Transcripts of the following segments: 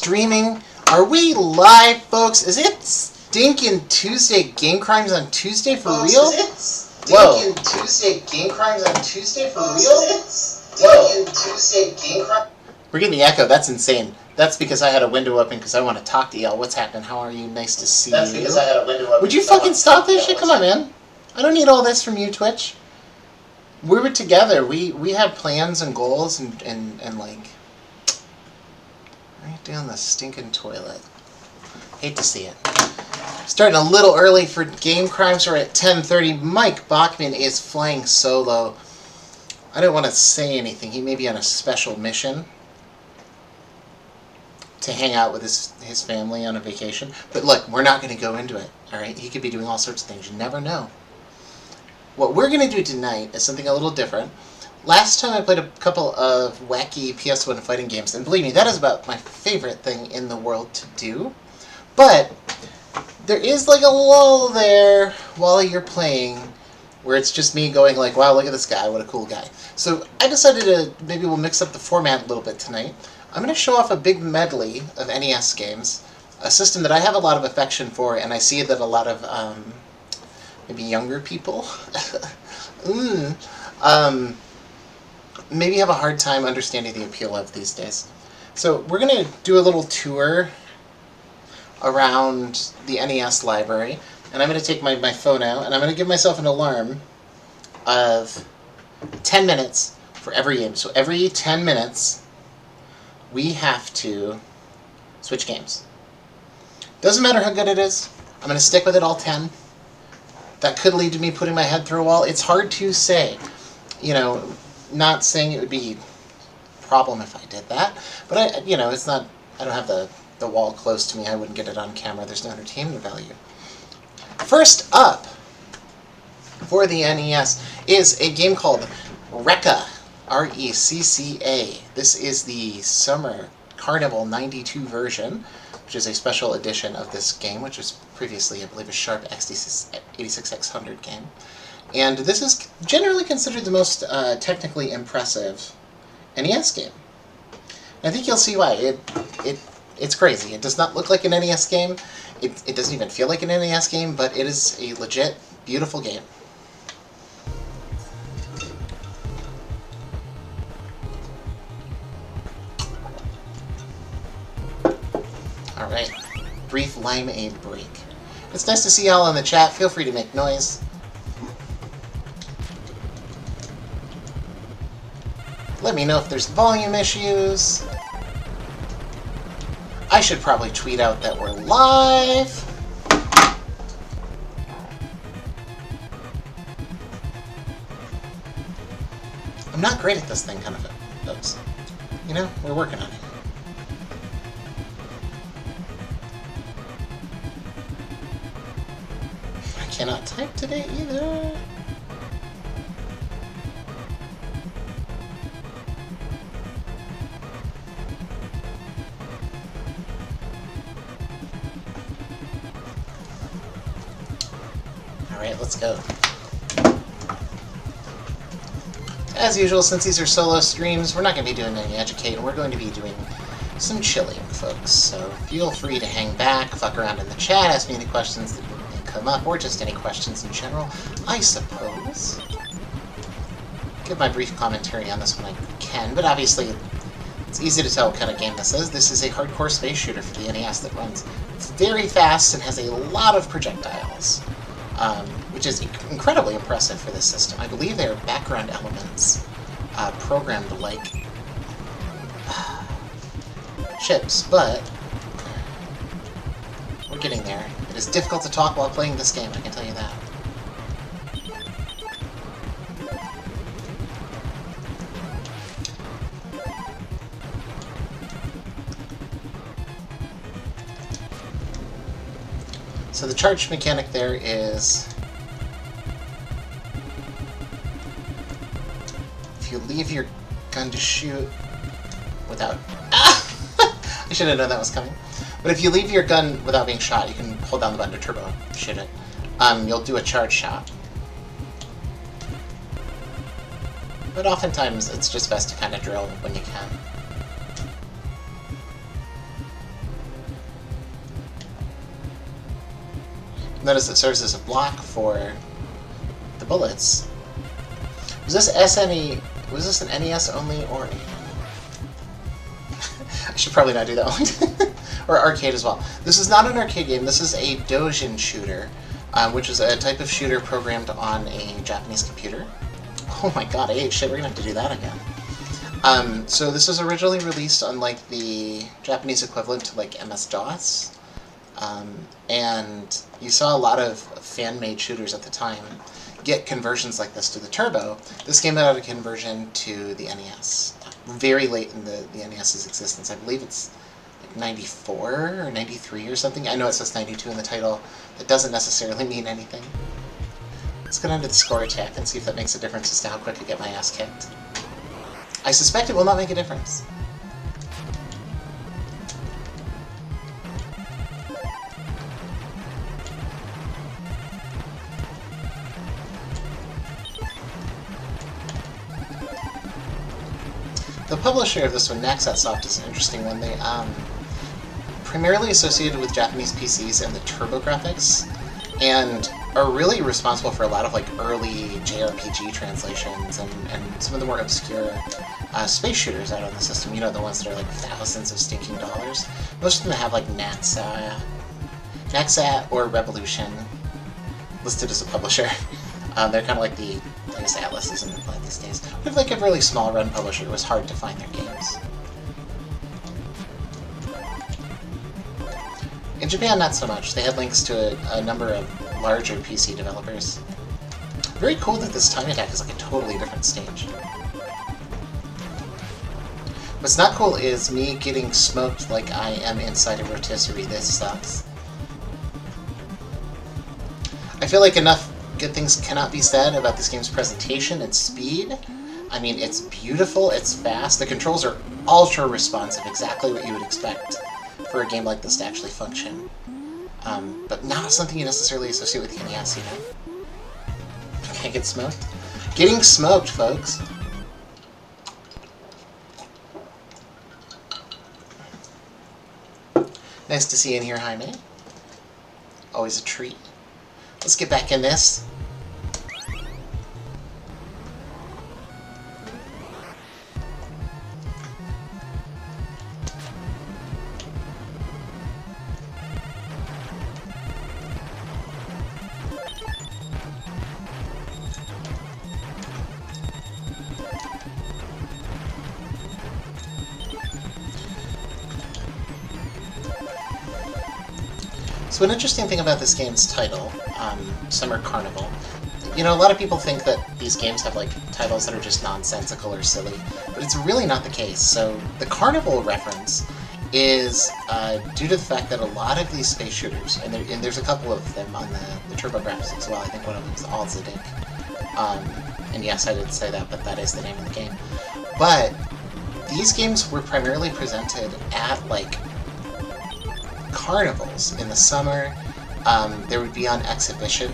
streaming? Are we live, folks? Is it stinking Tuesday Game Crimes on Tuesday for real? Is it stinking Tuesday Game Crimes on Tuesday for real? Stinking Tuesday Game Crimes. We're getting the echo. That's insane. That's because I had a window open because I want to talk to y'all. What's happening? How are you? Nice to see you. That's because I had a window open. Would you fucking stop this shit? Come on, man. I don't need all this from you, Twitch. We were together. We had plans and goals and like right down the stinking toilet. Hate to see it. Starting a little early for Game Crimes. We're at 10:30. Mike Bachman is flying solo. I don't want to say anything. He may be on a special mission to hang out with his family on a vacation. But look, we're not going to go into it, all right? He could be doing all sorts of things. You never know. What we're going to do tonight is something a little different. Last time I played a couple of wacky PS1 fighting games, and believe me, that is about my favorite thing in the world to do. But there is like a lull there while you're playing where it's just me going like, wow, look at this guy, what a cool guy. So I decided to, maybe we'll mix up the format a little bit tonight. I'm going to show off a big medley of NES games, a system that I have a lot of affection for, and I see that a lot of maybe younger people maybe have a hard time understanding the appeal of these days. So we're going to do a little tour around the NES library, and I'm going to take my phone out, and I'm going to give myself an alarm of 10 minutes for every game. So every 10 minutes, we have to switch games. Doesn't matter how good it is. I'm going to stick with it all 10. That could lead to me putting my head through a wall. It's hard to say. You know, not saying it would be a problem if I did that. But, it's not, I don't have the wall close to me. I wouldn't get it on camera. There's no entertainment value. First up for the NES is a game called Recca. R-E-C-C-A. This is the Summer Carnival 92 version, which is a special edition of this game, which was previously, I believe, a Sharp X86X100 game. And this is generally considered the most technically impressive NES game. And I think you'll see why. It's crazy. It does not look like an NES game. It doesn't even feel like an NES game, but it is a legit, beautiful game. Alright, brief limeade break. It's nice to see y'all in the chat. Feel free to make noise. Let me know if there's volume issues. I should probably tweet out that we're live. I'm not great at this thing, kind of, folks. You know, we're working on it. Cannot type today either. Alright, let's go. As usual, since these are solo streams, we're not going to be doing any educating. We're going to be doing some chilling, folks. So feel free to hang back, fuck around in the chat, ask me any questions that come up, or just any questions in general, I suppose. Give my brief commentary on this when I can, but obviously it's easy to tell what kind of game this is. This is a hardcore space shooter for the NES that runs very fast and has a lot of projectiles, which is incredibly impressive for this system. I believe they are background elements programmed like chips, but we're getting there. It is difficult to talk while playing this game, I can tell you that. So the charge mechanic there is, if you leave your gun to shoot without... I should have known that was coming. But if you leave your gun without being shot, you can hold down the button to turbo shoot it. You'll do a charge shot. But oftentimes, it's just best to kind of drill when you can. Notice it serves as a block for the bullets. Was this SNE? Was this an NES only or? I should probably not do that one. Or arcade as well. This is not an arcade game. This is a Dojin shooter, which is a type of shooter programmed on a Japanese computer. Oh my god, I ate shit. We're gonna have to do that again. So this was originally released on like the Japanese equivalent to like MS-DOS. And you saw a lot of fan-made shooters at the time get conversions like this to the Turbo. This came out of a conversion to the NES. Very late in the NES's existence. I believe it's like 94 or 93 or something. I know it says 92 in the title. That doesn't necessarily mean anything. Let's go down to the score attack and see if that makes a difference as to how quick I get my ass kicked. I suspect it will not make a difference. The publisher of this one, Naxatsoft, is an interesting one. They primarily associated with Japanese PCs and the TurboGrafx, and are really responsible for a lot of like early JRPG translations and some of the more obscure space shooters out on the system. You know, the ones that are like thousands of stinking dollars. Most of them have like Naxat or Revolution listed as a publisher. They're kind of like the, I guess Atlas isn't applied these days. But like a really small run publisher, it was hard to find their games. In Japan, not so much. They had links to a number of larger PC developers. Very cool that this time attack is like a totally different stage. What's not cool is me getting smoked like I am inside a rotisserie. This sucks. I feel like enough good things cannot be said about this game's presentation and speed. I mean, it's beautiful, it's fast, the controls are ultra responsive, exactly what you would expect for a game like this to actually function. But not something you necessarily associate with the NES, you know? Can't get smoked? Getting smoked, folks! Nice to see you in here, Jaime. Always a treat. Let's get back in this. So an interesting thing about this game's title, Summer Carnival, you know, a lot of people think that these games have like titles that are just nonsensical or silly, but it's really not the case. So the Carnival reference is due to the fact that a lot of these space shooters, and there's a couple of them on the TurboGrafx as well, I think one of them is Alzadik, and yes, I did say that, but that is the name of the game. But these games were primarily presented at like carnivals in the summer. They would be on exhibition,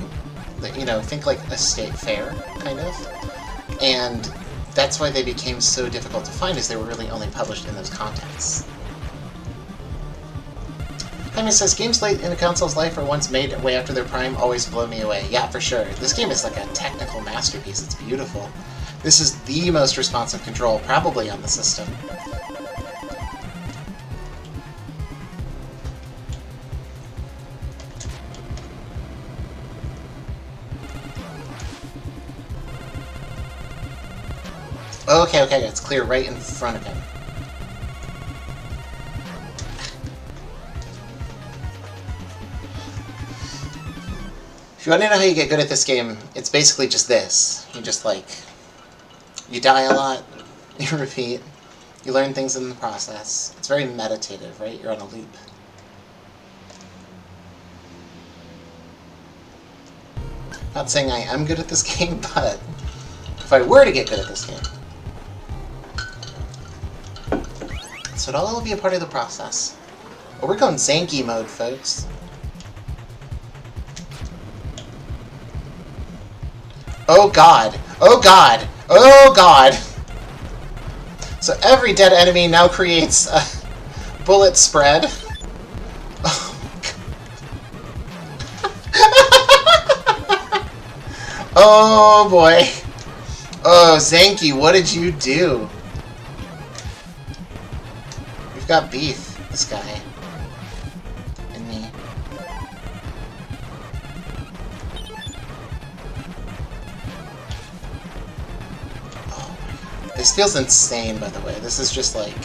you know, think like a state fair, kind of. And that's why they became so difficult to find, is they were really only published in those contexts. Jaime says, games late in a console's life or once made way after their prime always blow me away. Yeah, for sure. This game is like a technical masterpiece. It's beautiful. This is the most responsive control probably on the system. Okay, it's clear right in front of him. If you want to know how you get good at this game, it's basically just this. You just, like, you die a lot, you repeat, you learn things in the process. It's very meditative, right? You're on a loop. Not saying I am good at this game, but if I were to get good at this game, so it'll all be a part of the process. But we're going Zanky mode, folks. Oh god! Oh god! Oh god! So every dead enemy now creates a bullet spread. Oh god. Oh boy. Oh, Zanky, what did you do? We've got beef, this guy. And me. Oh my god. This feels insane, by the way. This is just like...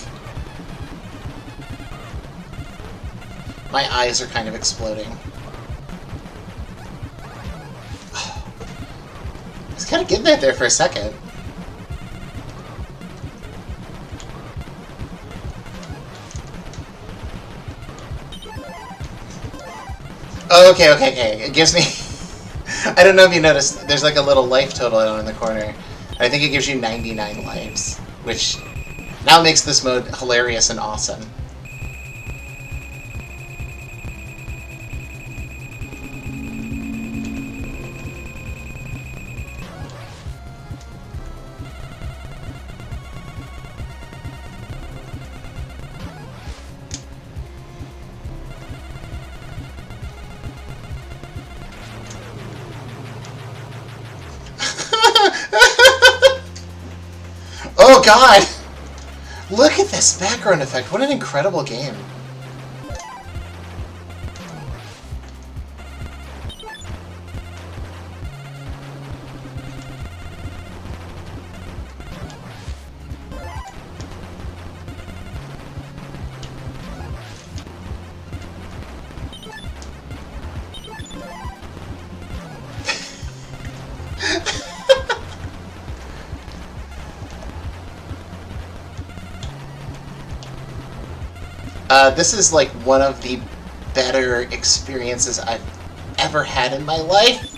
My eyes are kind of exploding. I was kind of getting it there for a second. Oh, okay. It gives me... I don't know if you noticed, there's like a little life total in the corner. I think it gives you 99 lives, which now makes this mode hilarious and awesome. Oh god! Look at this background effect. What an incredible game. This is like one of the better experiences I've ever had in my life.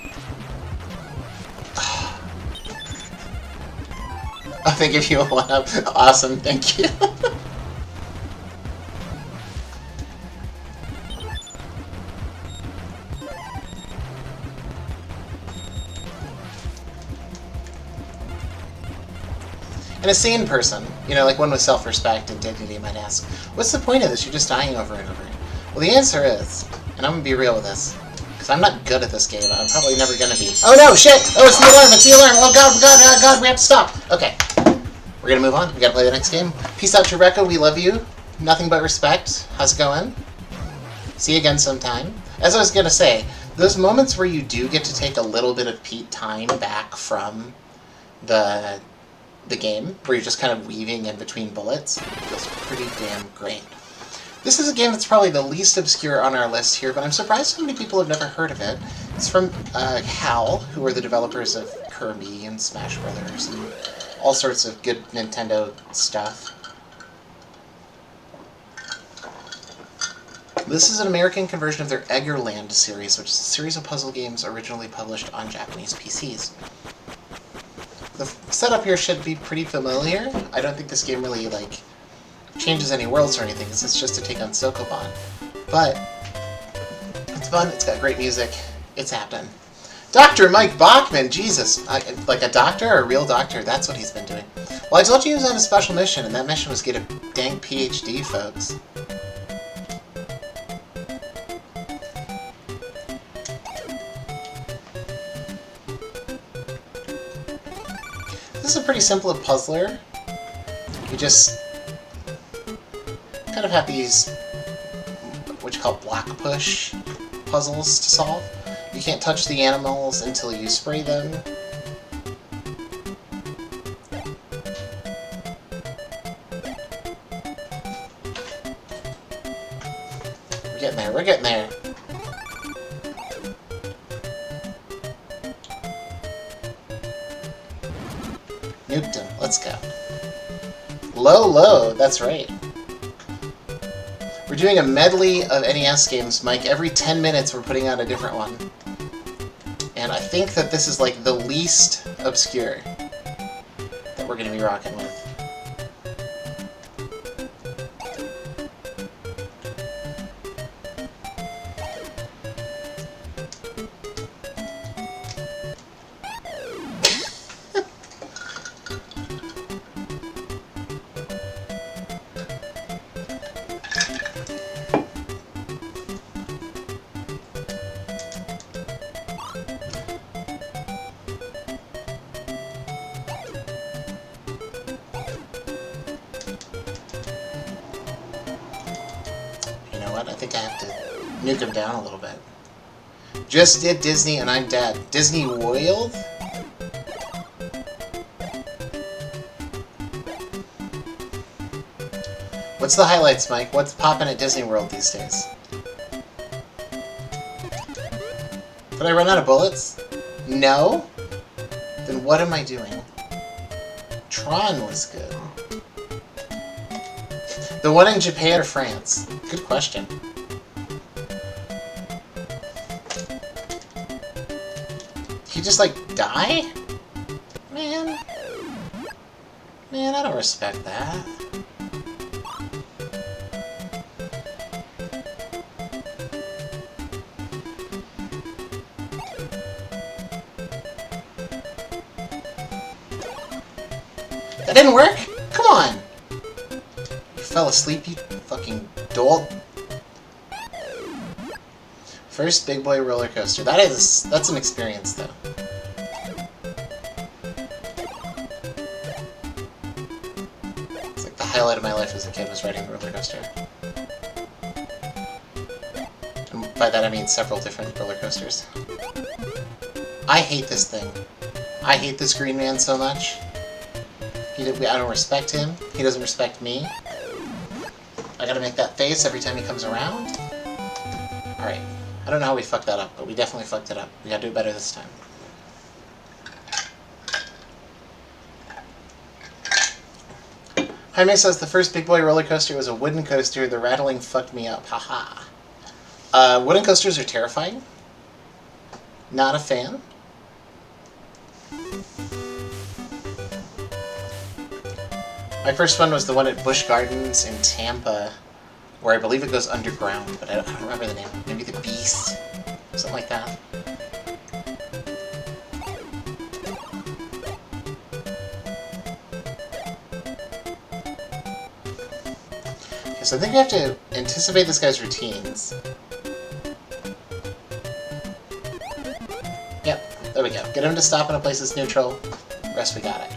Oh, they give you a 1-up. Awesome, thank you. And a sane person, you know, like one with self-respect and dignity, might ask, what's the point of this? You're just dying over and over. Well, the answer is, and I'm going to be real with this, because I'm not good at this game. I'm probably never going to be. Oh no, shit! Oh, it's the alarm! It's the alarm! Oh god, we have to stop! Okay. We're going to move on. We got to play the next game. Peace out to Rekka, we love you. Nothing but respect. How's it going? See you again sometime. As I was going to say, those moments where you do get to take a little bit of time back from the game, where you're just kind of weaving in between bullets, feels pretty damn great. This is a game that's probably the least obscure on our list here, but I'm surprised so many people have never heard of it. It's from HAL, who are the developers of Kirby and Smash Brothers and all sorts of good Nintendo stuff. This is an American conversion of their Eggerland series, which is a series of puzzle games originally published on Japanese PCs. The setup here should be pretty familiar. I don't think this game really, like, changes any worlds or anything. It's just to take on Sokoban. But it's fun. It's got great music. It's happening. Dr. Mike Bachman! Jesus! Like a doctor? A real doctor? That's what he's been doing. Well, I told you he was on a special mission, and that mission was get a dang PhD, folks. This is a pretty simple puzzler. You just kind of have these, what you call block push puzzles to solve. You can't touch the animals until you spray them. We're getting there. Nuked him. Let's go. Low, that's right. We're doing a medley of NES games, Mike. Every 10 minutes we're putting out a different one. And I think that this is like the least obscure that we're going to be rocking with. what? I think I have to nuke him down a little bit. Just did Disney and I'm dead. Disney World? What's the highlights, Mike? What's popping at Disney World these days? Did I run out of bullets? No? Then what am I doing? Tron was good. The one in Japan or France? Good question. He just, like, die? Man. Man, I don't respect that. That didn't work? Come on! You fell asleep, you fucking dolt. First big boy roller coaster. That's an experience, though. It's like the highlight of my life as a kid was riding a roller coaster. And by that I mean several different roller coasters. I hate this thing. I hate this green man so much. I don't respect him. He doesn't respect me. I gotta make that face every time he comes around. Alright. I don't know how we fucked that up, but we definitely fucked it up. We gotta do it better this time. Jaime says the first big boy roller coaster was a wooden coaster. The rattling fucked me up. Haha. Wooden coasters are terrifying. Not a fan. My first one was the one at Busch Gardens in Tampa, where I believe it goes underground, but I don't remember the name. Maybe the Beast? Something like that. Okay, so I think we have to anticipate this guy's routines. Yep, there we go. Get him to stop in a place that's neutral. Rest we got it.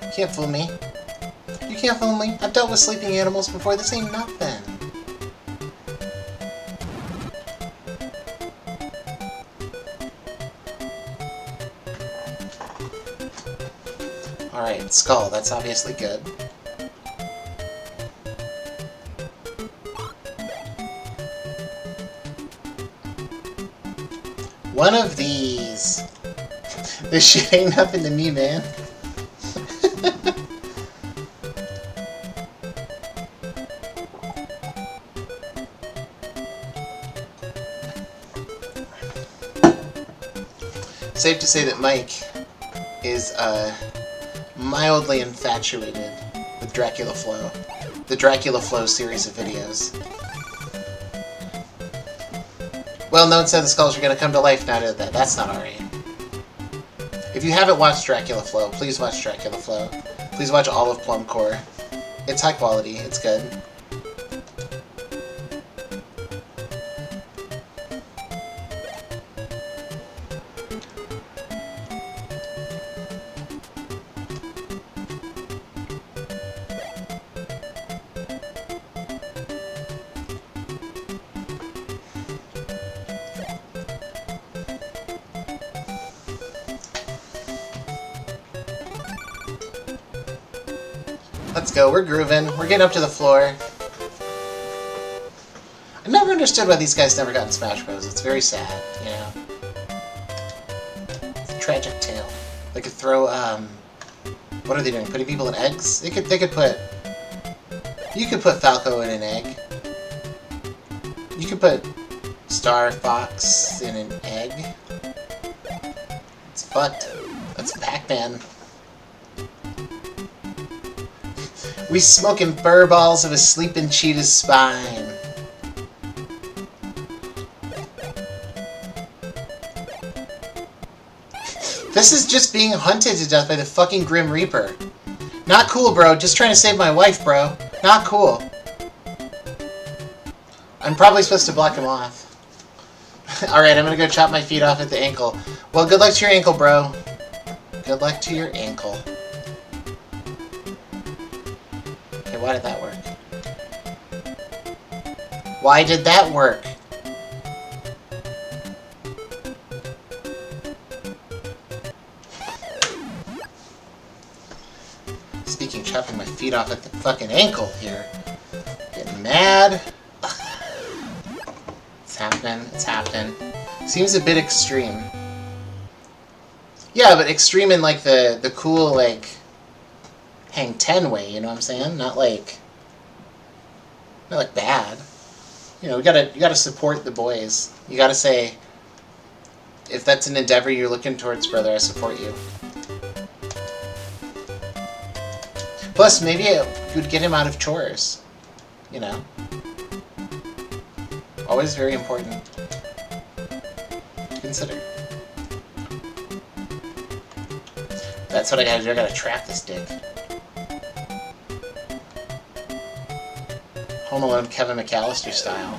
You can't fool me. You can't fool me. I've dealt with sleeping animals before. This ain't nothing. Alright, skull. That's obviously good. One of these. This shit ain't nothing to me, man. Safe to say that Mike is mildly infatuated with Dracula Flow. The Dracula Flow series of videos. Well, no one said the skulls are going to come to life now, did that? That's not alright. If you haven't watched Dracula Flow, please watch Dracula Flow. Please watch all of Plum Core. It's high quality. It's good. Let's go, we're grooving. We're getting up to the floor. I never understood why these guys never got in Smash Bros. It's very sad, you know. It's a tragic tale. They could throw, what are they doing? Putting people in eggs? They could put... You could put Falco in an egg. You could put Star Fox in an egg. It's fucked. That's Pac-Man. We smoking fur balls of a sleeping cheetah's spine. This is just being hunted to death by the fucking Grim Reaper. Not cool, bro. Just trying to save my wife, bro. Not cool. I'm probably supposed to block him off. Alright, I'm gonna go chop my feet off at the ankle. Well, good luck to your ankle, bro. Good luck to your ankle. Okay, why did that work? Why did that work? Speaking, chopping my feet off at the fucking ankle here. Getting mad. Ugh. It's happening. It's happening. Seems a bit extreme. Yeah, but extreme in like the cool like hang 10 way, you know what I'm saying? Not like bad. You know, you gotta support the boys. You gotta say, if that's an endeavor you're looking towards, brother, I support you. Plus, maybe it would get him out of chores. You know? Always very important to consider. That's what I gotta do. I gotta trap this dick. Home Alone Kevin McAllister style.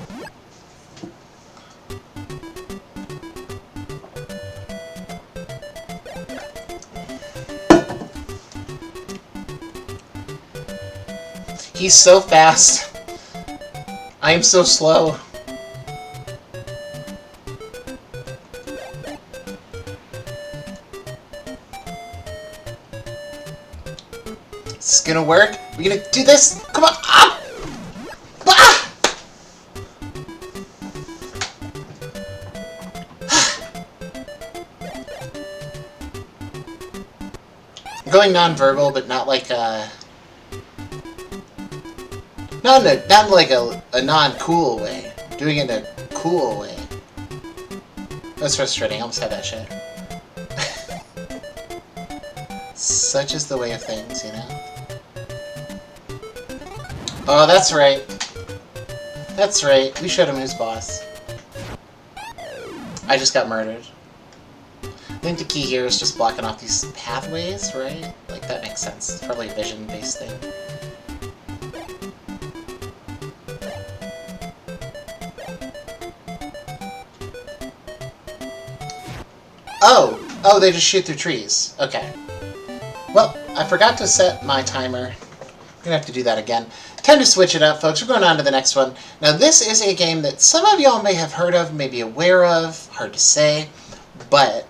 He's so fast. I am so slow. Is this gonna work? We're gonna do this? Come on! Ah! Ah! I'm going non-verbal, but not like not in like a non-cool way. Doing it in a cool way. That's frustrating. I almost had that shit. Such is the way of things, you know? Oh, that's right. That's right. We showed him who's boss. I just got murdered. I think the key here is just blocking off these pathways, right? Like, that makes sense. It's probably a vision-based thing. Oh! Oh, they just shoot through trees. Okay. Well, I forgot to set my timer. I'm gonna have to do that again. Time to switch it up, folks. We're going on to the next one. Now, this is a game that some of y'all may have heard of, may be aware of, hard to say, but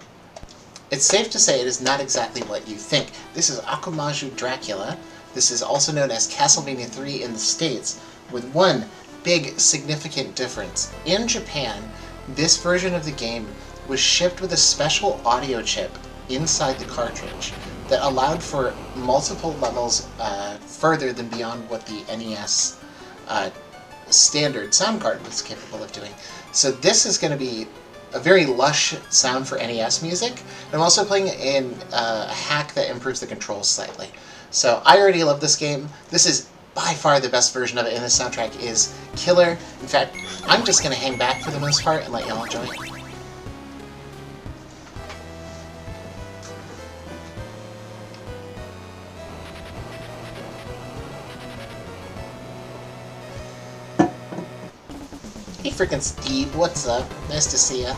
it's safe to say it is not exactly what you think. This is Akumaju Dracula. This is also known as Castlevania 3 in the States, with one big significant difference. In Japan, this version of the game was shipped with a special audio chip inside the cartridge that allowed for multiple levels further than beyond what the NES standard sound card was capable of doing. So this is going to be a very lush sound for NES music. And I'm also playing in a hack that improves the controls slightly. So I already love this game. This is by far the best version of it, and the soundtrack is killer. In fact, I'm just going to hang back for the most part and let y'all enjoy it. Hey frickin' Steve, what's up? Nice to see ya.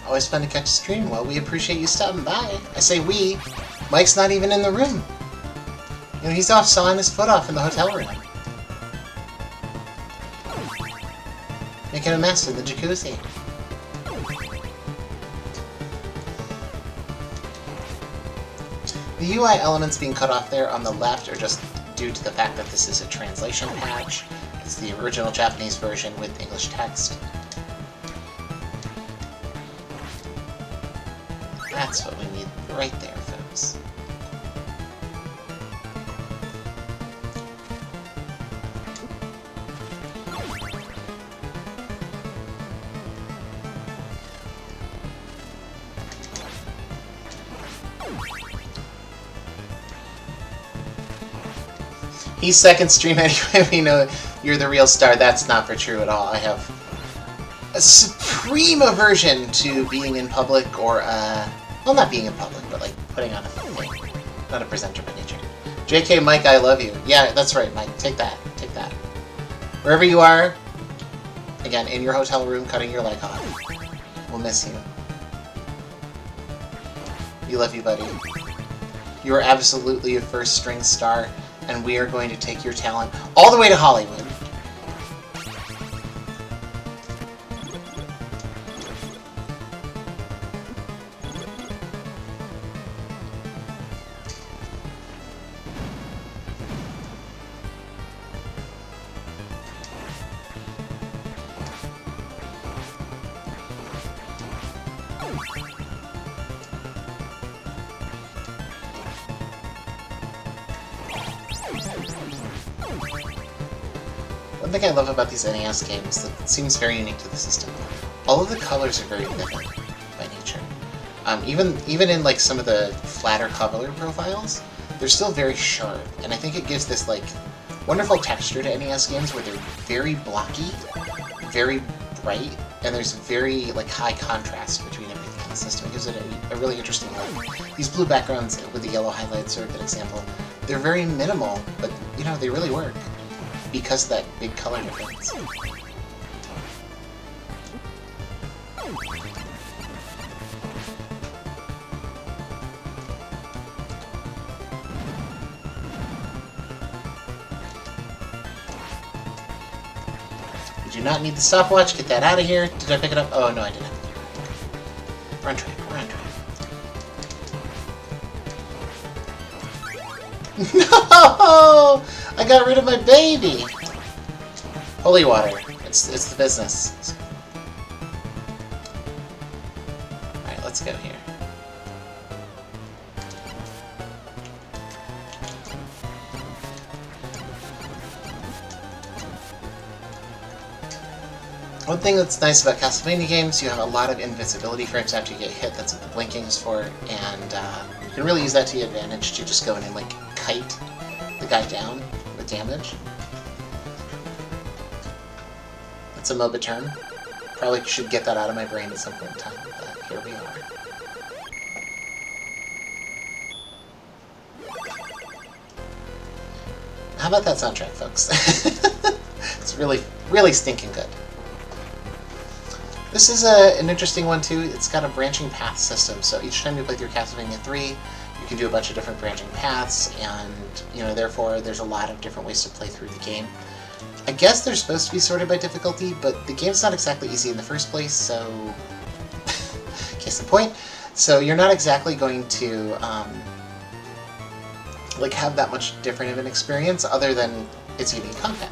Always fun to catch a stream. Well, we appreciate you stopping by. I say we. Mike's not even in the room. You know, he's off sawing his foot off in the hotel room. Making a mess in the jacuzzi. The UI elements being cut off there on the left are just due to the fact that this is a translation patch. It's the original Japanese version with English text. That's what we need right there, folks. He's second stream anyway. We know you're the real star. That's not for true at all. I have a supreme aversion to being in public or, well, not being in public, but like putting on a thing. Not a presenter by nature. JK, Mike, I love you. Yeah, that's right, Mike. Take that. Take that. Wherever you are, again, in your hotel room, cutting your leg off. We'll miss you. We love you, buddy. You are absolutely a first-string star, and we are going to take your talent all the way to Hollywood. One thing I love about these NES games that seems very unique to the system, all of the colors are very vivid by nature. Even in like some of the flatter color profiles, they're still very sharp, and I think it gives this like wonderful texture to NES games where they're very blocky, very bright, and there's very like high contrast between everything in the system. It gives it a really interesting look. These blue backgrounds with the yellow highlights are a good example. They're very minimal, but you know, they really work because of that big color difference. You do not need the stopwatch. Get that out of here. Did I pick it up? Oh, no, I didn't. We're on track. We're on track. No! I got rid of my baby! Holy water. It's the business. Alright, let's go here. One thing that's nice about Castlevania games, you have a lot of invincibility frames after you get hit. That's what the blinking is for, and you can really use that to your advantage to just go in and like kite the guy down with damage. That's a MOBA term. Probably should get that out of my brain at some point in time, but here we are. How about that soundtrack, folks? It's really, really stinking good. This is an interesting one too. It's got a branching path system, so each time you play through Castlevania 3, you can do a bunch of different branching paths, and you know, therefore there's a lot of different ways to play through the game. I guess they're supposed to be sorted by difficulty, but the game's not exactly easy in the first place, so case in point. So you're not exactly going to like have that much different of an experience other than its unique content.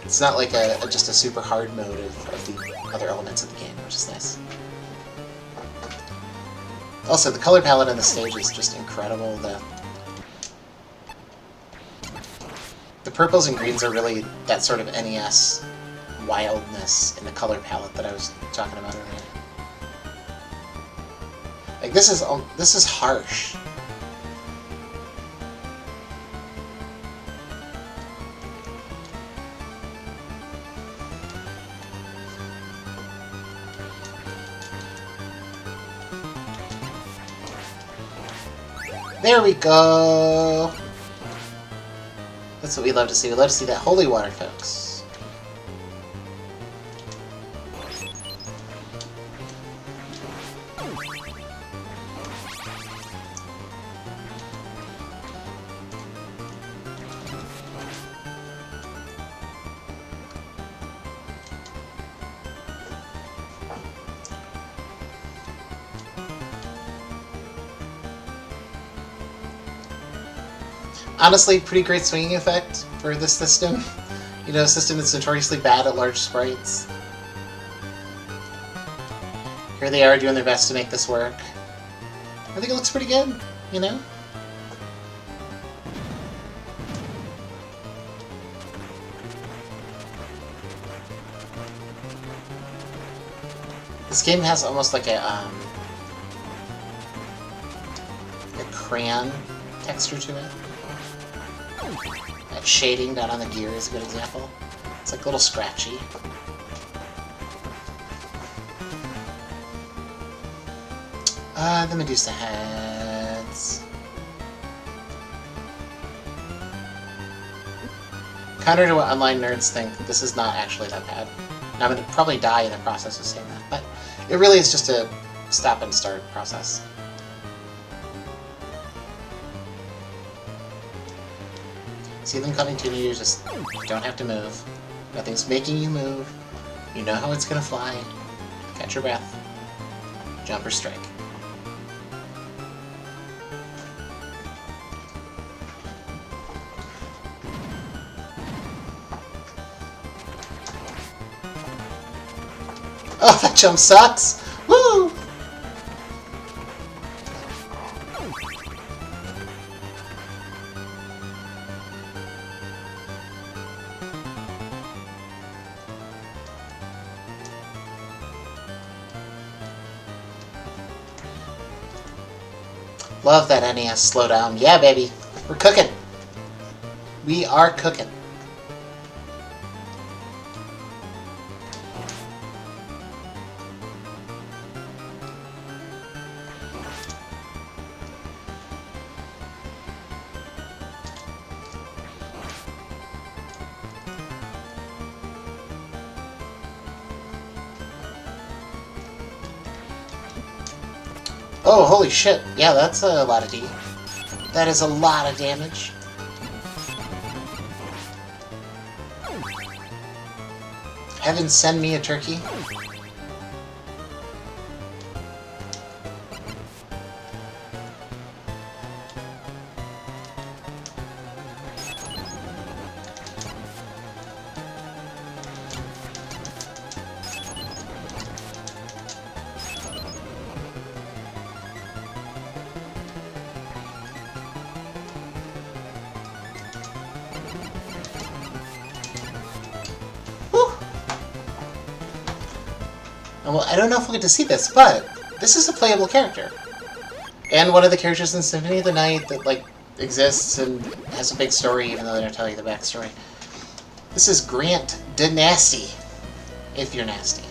It's not like just a super hard mode of the other elements of the game, which is nice. Also, the color palette on the stage is just incredible. The purples and greens are really that sort of NES wildness in the color palette that I was talking about earlier. Like this is harsh. There we go! That's what we love to see. We love to see that holy water, folks. Honestly, pretty great swinging effect for this system. You know, a system that's notoriously bad at large sprites. Here they are doing their best to make this work. I think it looks pretty good, you know? This game has almost like a crayon texture to it. That shading down on the gear is a good example. It's like a little scratchy. The Medusa heads. Counter to what online nerds think, this is not actually that bad. And I'm going to probably die in the process of saying that, but it really is just a stop and start process. See them coming to you, just don't have to move. Nothing's making you move. You know how it's going to fly. Catch your breath. Jump or strike. Oh, that jump sucks! Woo! Love that NES slowdown. Yeah, baby. We're cooking. We are cooking. Oh, holy shit. Yeah, that's a lot of D. That is a lot of damage. Heaven send me a turkey. Well, I don't know if we'll get to see this, but this is a playable character. And one of the characters in Symphony of the Night that, like, exists and has a big story, even though they don't tell you the backstory. This is Grant Nasty, if you're nasty.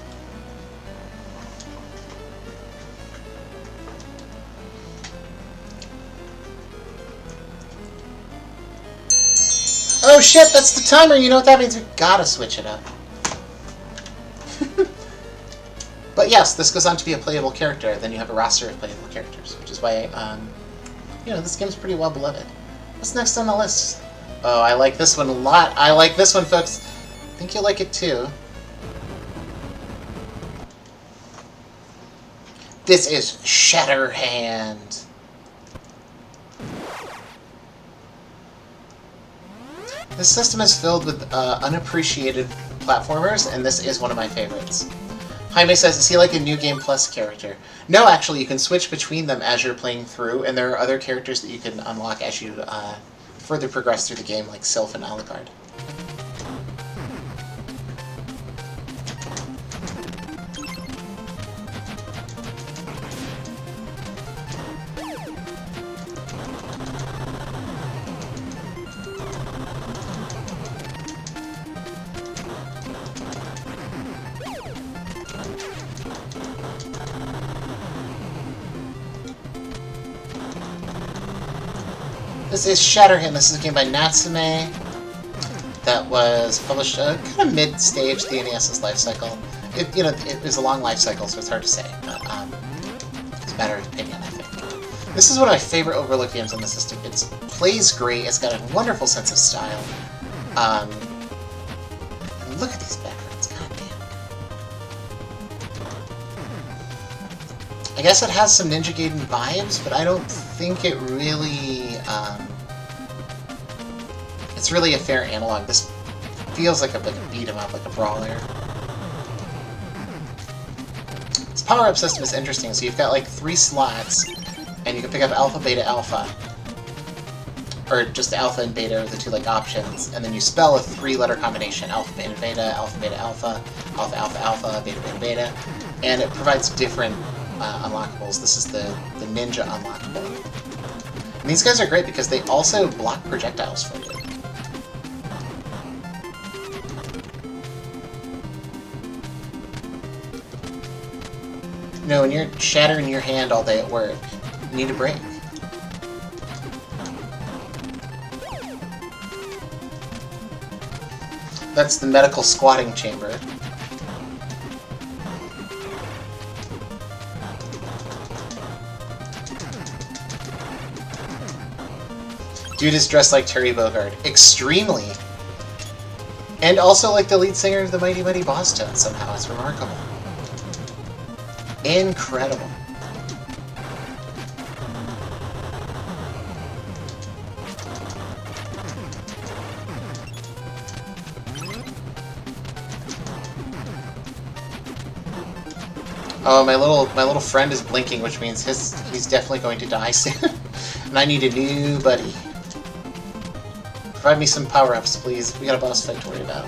Oh shit, that's the timer! You know what that means? We gotta switch it up. But yes, this goes on to be a playable character. Then you have a roster of playable characters, which is why, you know, this game's pretty well beloved. What's next on the list? Oh, I like this one a lot. I like this one, folks. I think you'll like it too. This is Shatterhand. This system is filled with unappreciated platformers, and this is one of my favorites. Jaime says, is he like a New Game Plus character? No, actually, you can switch between them as you're playing through, and there are other characters that you can unlock as you further progress through the game, like Sylph and Alucard. This is Shatterhand. This is a game by Natsume that was published kind of mid-stage the NES's life cycle. It was a long life cycle, so it's hard to say. But, it's a matter of opinion, I think. This is one of my favorite overlooked games on the system. It plays great. It's got a wonderful sense of style. And look at these backgrounds. God damn. I guess it has some Ninja Gaiden vibes, but I don't think it really, it's really a fair analog. This feels like a beat 'em up, like a brawler. This power-up system is interesting. So you've got like 3 slots, and you can pick up Alpha, Beta, Alpha. Or just Alpha and Beta are the 2 like options, and then you spell a 3-letter combination. Alpha, Beta, Beta, Alpha, Beta, Alpha, Alpha, Alpha, Alpha, Beta, Beta, Beta. And it provides different unlockables. This is the Ninja unlockable. And these guys are great because they also block projectiles for you. No, when you're shattering your hand all day at work, you need a break. That's the medical squatting chamber. Dude is dressed like Terry Bogard. Extremely. And also like the lead singer of the Mighty Mighty Boss Tones somehow. It's remarkable. Incredible. Oh, my little friend is blinking, which means he's definitely going to die soon. And I need a new buddy. Provide me some power-ups, please. We got a boss fight to worry about.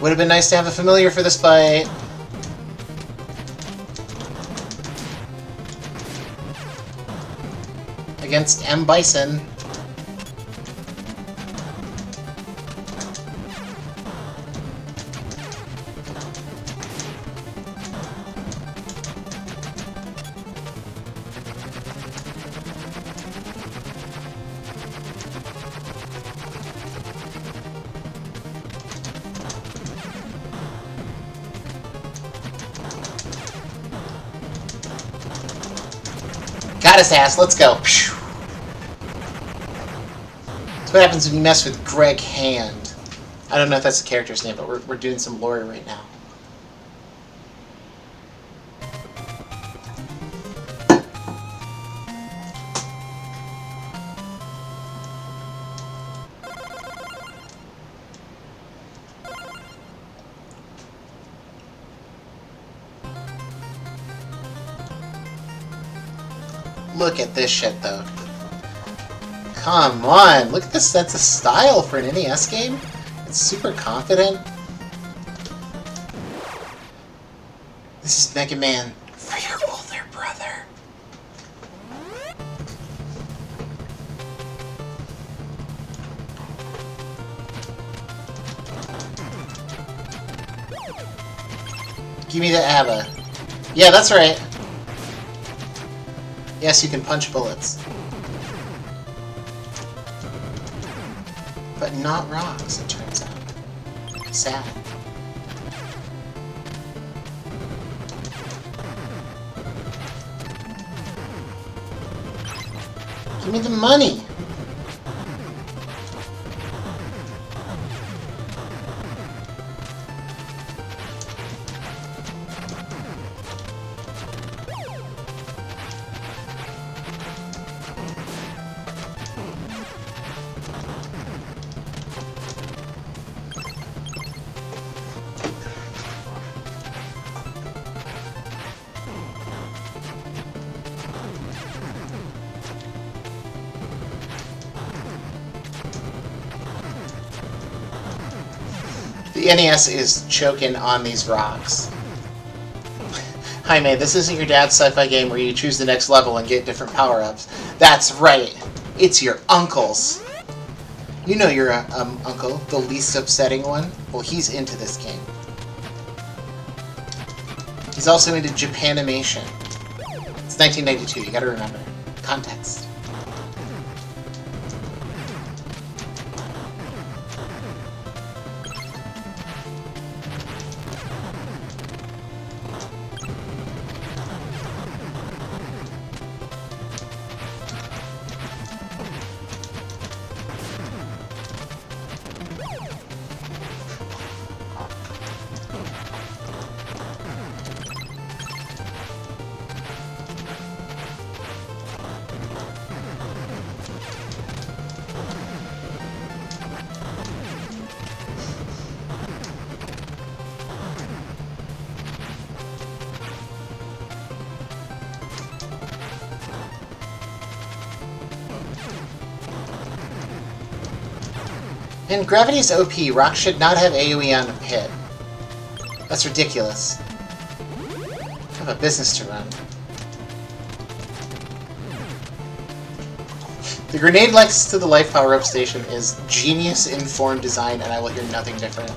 Would have been nice to have a familiar for this fight. Against M. Bison. Got his ass, let's go. That's what happens when you mess with Greg Hand. I don't know if that's the character's name, but we're doing some lore right now. Look at this shit, though. Come on, look at this sense of style for an NES game. It's super confident. This is Mega Man for your older brother. Give me the ABBA. Yeah, that's right. Yes, you can punch bullets. But not rocks, it turns out. Sad. Give me the money! The NES is choking on these rocks. Jaime, this isn't your dad's sci-fi game where you choose the next level and get different power-ups. That's right! It's your uncle's! You know your uncle, the least upsetting one? Well, he's into this game. He's also into Japanimation. It's 1992, you gotta remember. Context. And Gravity's OP. Rock should not have AoE on hit. That's ridiculous. have a business to run. The grenade next to the life power-up station is genius-informed design, and I will hear nothing different.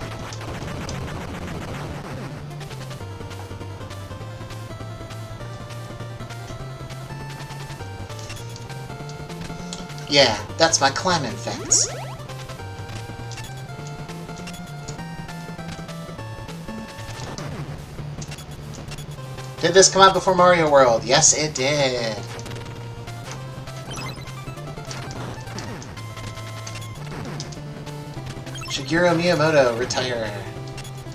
Yeah, that's my climbing fence. Did this come out before Mario World? Yes, it did. Shigeru Miyamoto, retire.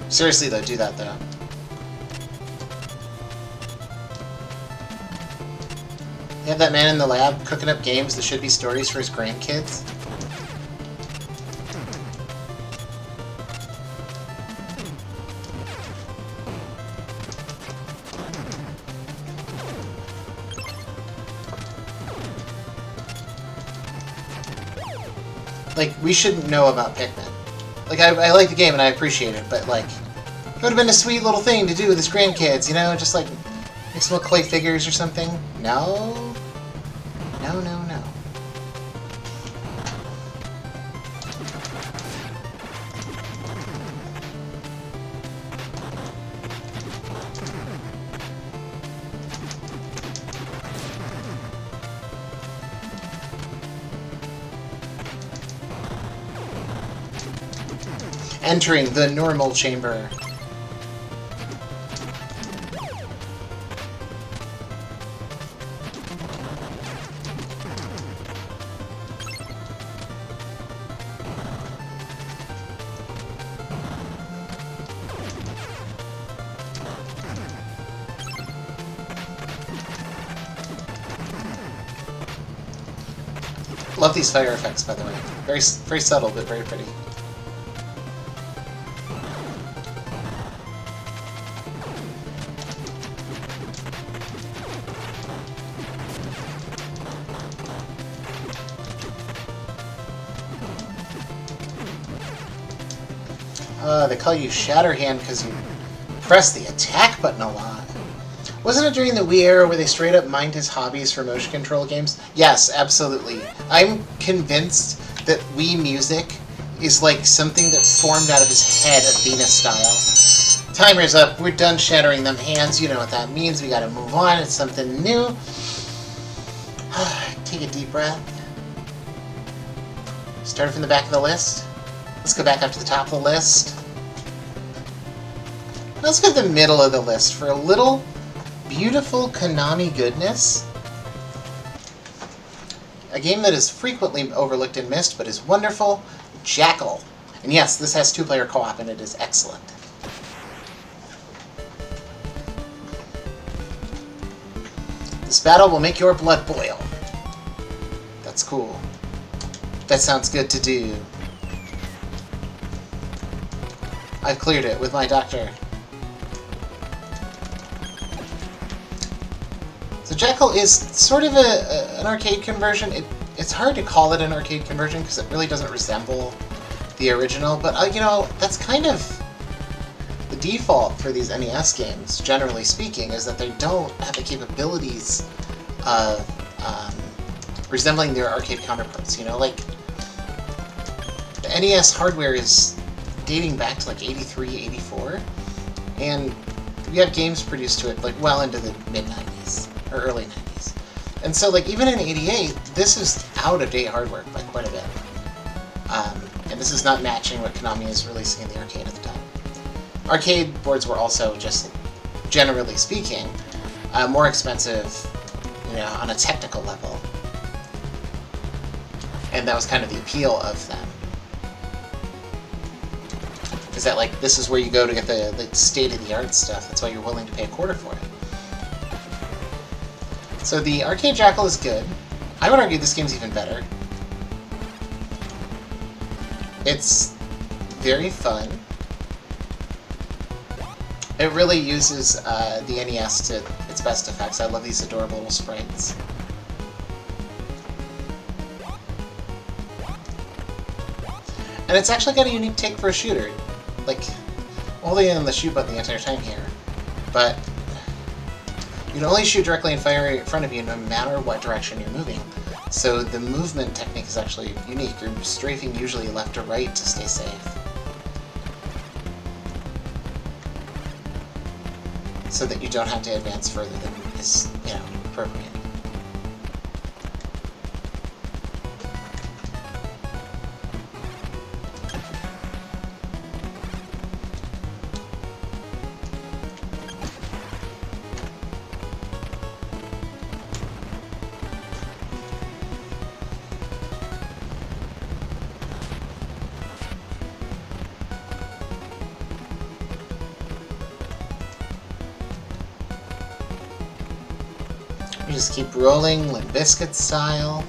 Seriously though, do that though. You have that man in the lab cooking up games that should be stories for his grandkids? Like, we shouldn't know about Pikmin. Like, I like the game and I appreciate it, but like, it would have been a sweet little thing to do with his grandkids, you know? Just like, make some little clay figures or something. No? No, no, no. Entering the normal chamber. Love these fire effects, by the way. Very subtle, but very pretty. They call you Shatterhand because you press the attack button a lot. Wasn't it during the Wii era where they straight up mined his hobbies for motion control games? Yes, absolutely. I'm convinced that Wii music is like something that formed out of his head, Athena style. Timer's up. We're done shattering them hands. You know what that means. We gotta move on. It's something new. Take a deep breath. Start from the back of the list. Let's go back up to the top of the list. Let's go to the middle of the list for a little beautiful Konami goodness. A game that is frequently overlooked and missed, but is wonderful, Jackal. And yes, this has two-player co-op, and it is excellent. This battle will make your blood boil. That's cool. That sounds good to do. I've cleared it with my doctor. So Jackal is sort of an arcade conversion. It's hard to call it an arcade conversion because it really doesn't resemble the original, but you know, that's kind of the default for these NES games, generally speaking, is that they don't have the capabilities of resembling their arcade counterparts, you know? Like, the NES hardware is dating back to like 83, 84, and we have games produced to it like well into the mid-90s. Or early 90s. And so, like, even in 88, this is out-of-date hardware by quite a bit. And this is not matching what Konami is releasing in the arcade at the time. Arcade boards were also, just generally speaking, more expensive, you know, on a technical level. And that was kind of the appeal of them. Is that, like, this is where you go to get the state-of-the-art stuff. That's why you're willing to pay a quarter for it. So the Arcade Jackal is good. I would argue this game's even better. It's very fun. It really uses the NES to its best effects. I love these adorable little sprites. And it's actually got a unique take for a shooter. Like, holding in the shoot button the entire time here. But You can only shoot directly and fire in front of you no matter what direction you're moving. So the movement technique is actually unique. You're strafing usually left to right to stay safe. So that you don't have to advance further than is, appropriate. You just keep rolling, like biscuit style.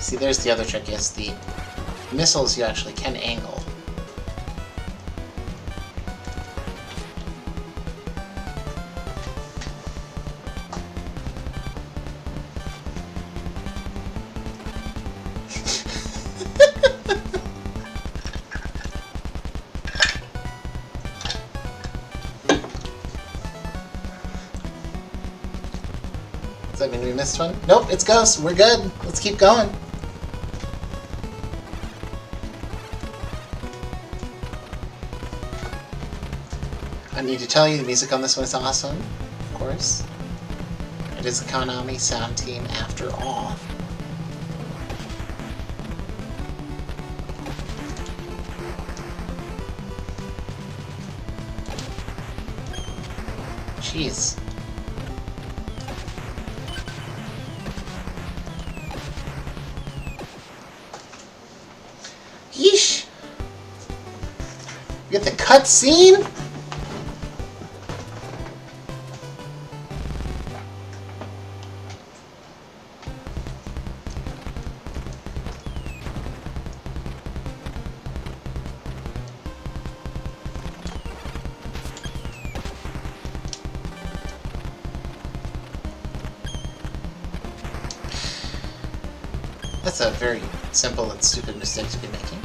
See, there's the other trick, yes, the missiles you actually can angle. Does that mean we missed one? Nope, it's Ghost. We're good. Let's keep going. I need to tell you, the music on this one is awesome, of course. It is a Konami sound team after all. Jeez. Yeesh! You get the cutscene? That's a very simple and stupid mistake to be making.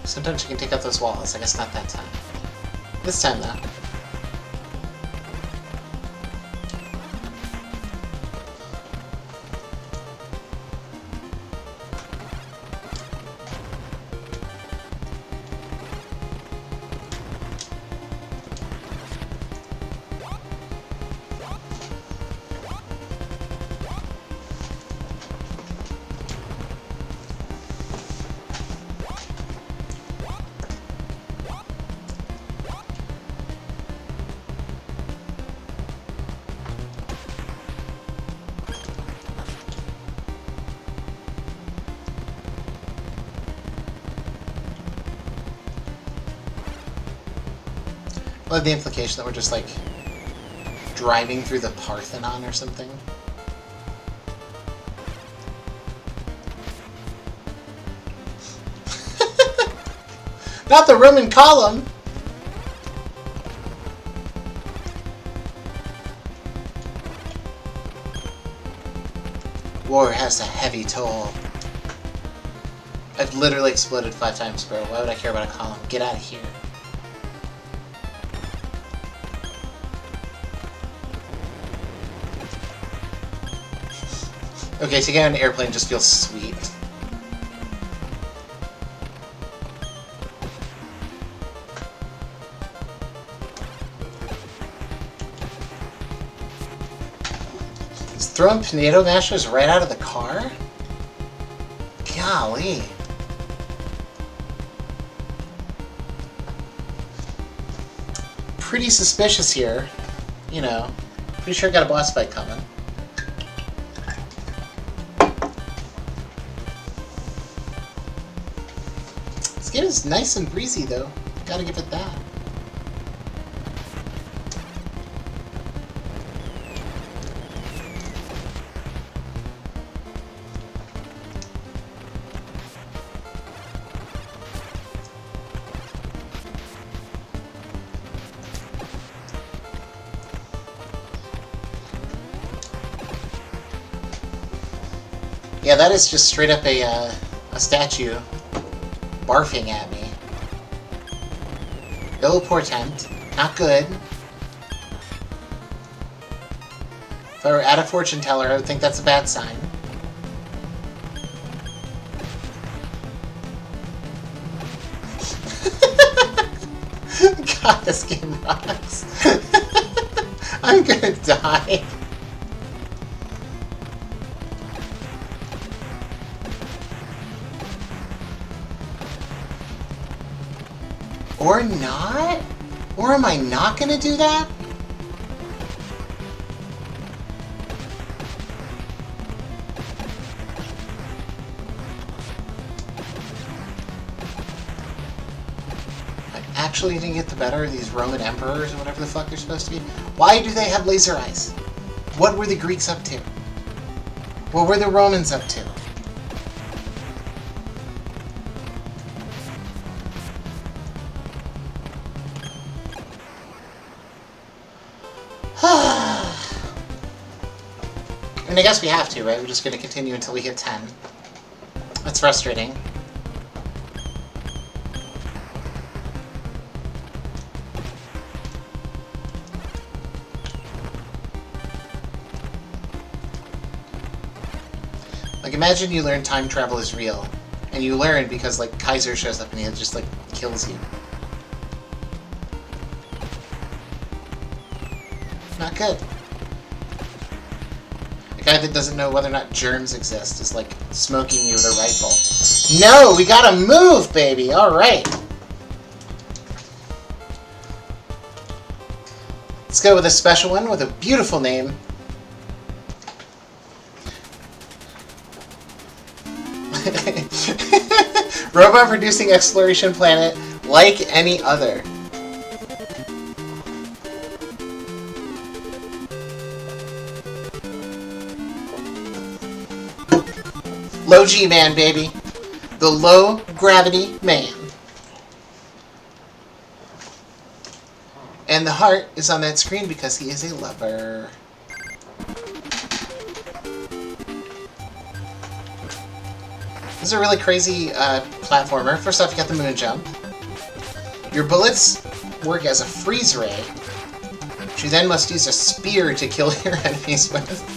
Sometimes you can take out those walls. I guess not that time. This time, though. Well, the implication that we're just, like, driving through the Parthenon or something. Not the Roman column! War has a heavy toll. I've literally exploded 5 times, bro. Why would I care about a column? Get out of here. Okay, to get on an airplane just feels sweet. He's throwing potato mashers right out of the car? Golly. Pretty suspicious here. You know, pretty sure I got a boss fight coming. This game is nice and breezy, though. Gotta give it that. Yeah, that is just straight up a statue barfing at me. Ill portent. Not good. If I were at a fortune teller, I would think that's a bad sign. God, this game rocks. I'm gonna die. Or not? Or am I not gonna do that? I actually didn't get the better of these Roman emperors or whatever the fuck they're supposed to be. Why do they have laser eyes? What were the Greeks up to? What were the Romans up to? I guess we have to, right? We're just going to continue until we hit 10. That's frustrating. Like, imagine you learn time travel is real. And you learn because, like, Kaiser shows up and he just, like, kills you. Not good. A guy that doesn't know whether or not germs exist is like smoking you with a rifle. No, we gotta move, baby! Alright. Let's go with a special one with a beautiful name. Robot producing exploration planet like any other. Low G man, baby. The low gravity man. And the heart is on that screen because he is a lover. This is a really crazy platformer. First off, you got the moon jump. Your bullets work as a freeze ray, which you then must use a spear to kill your enemies with.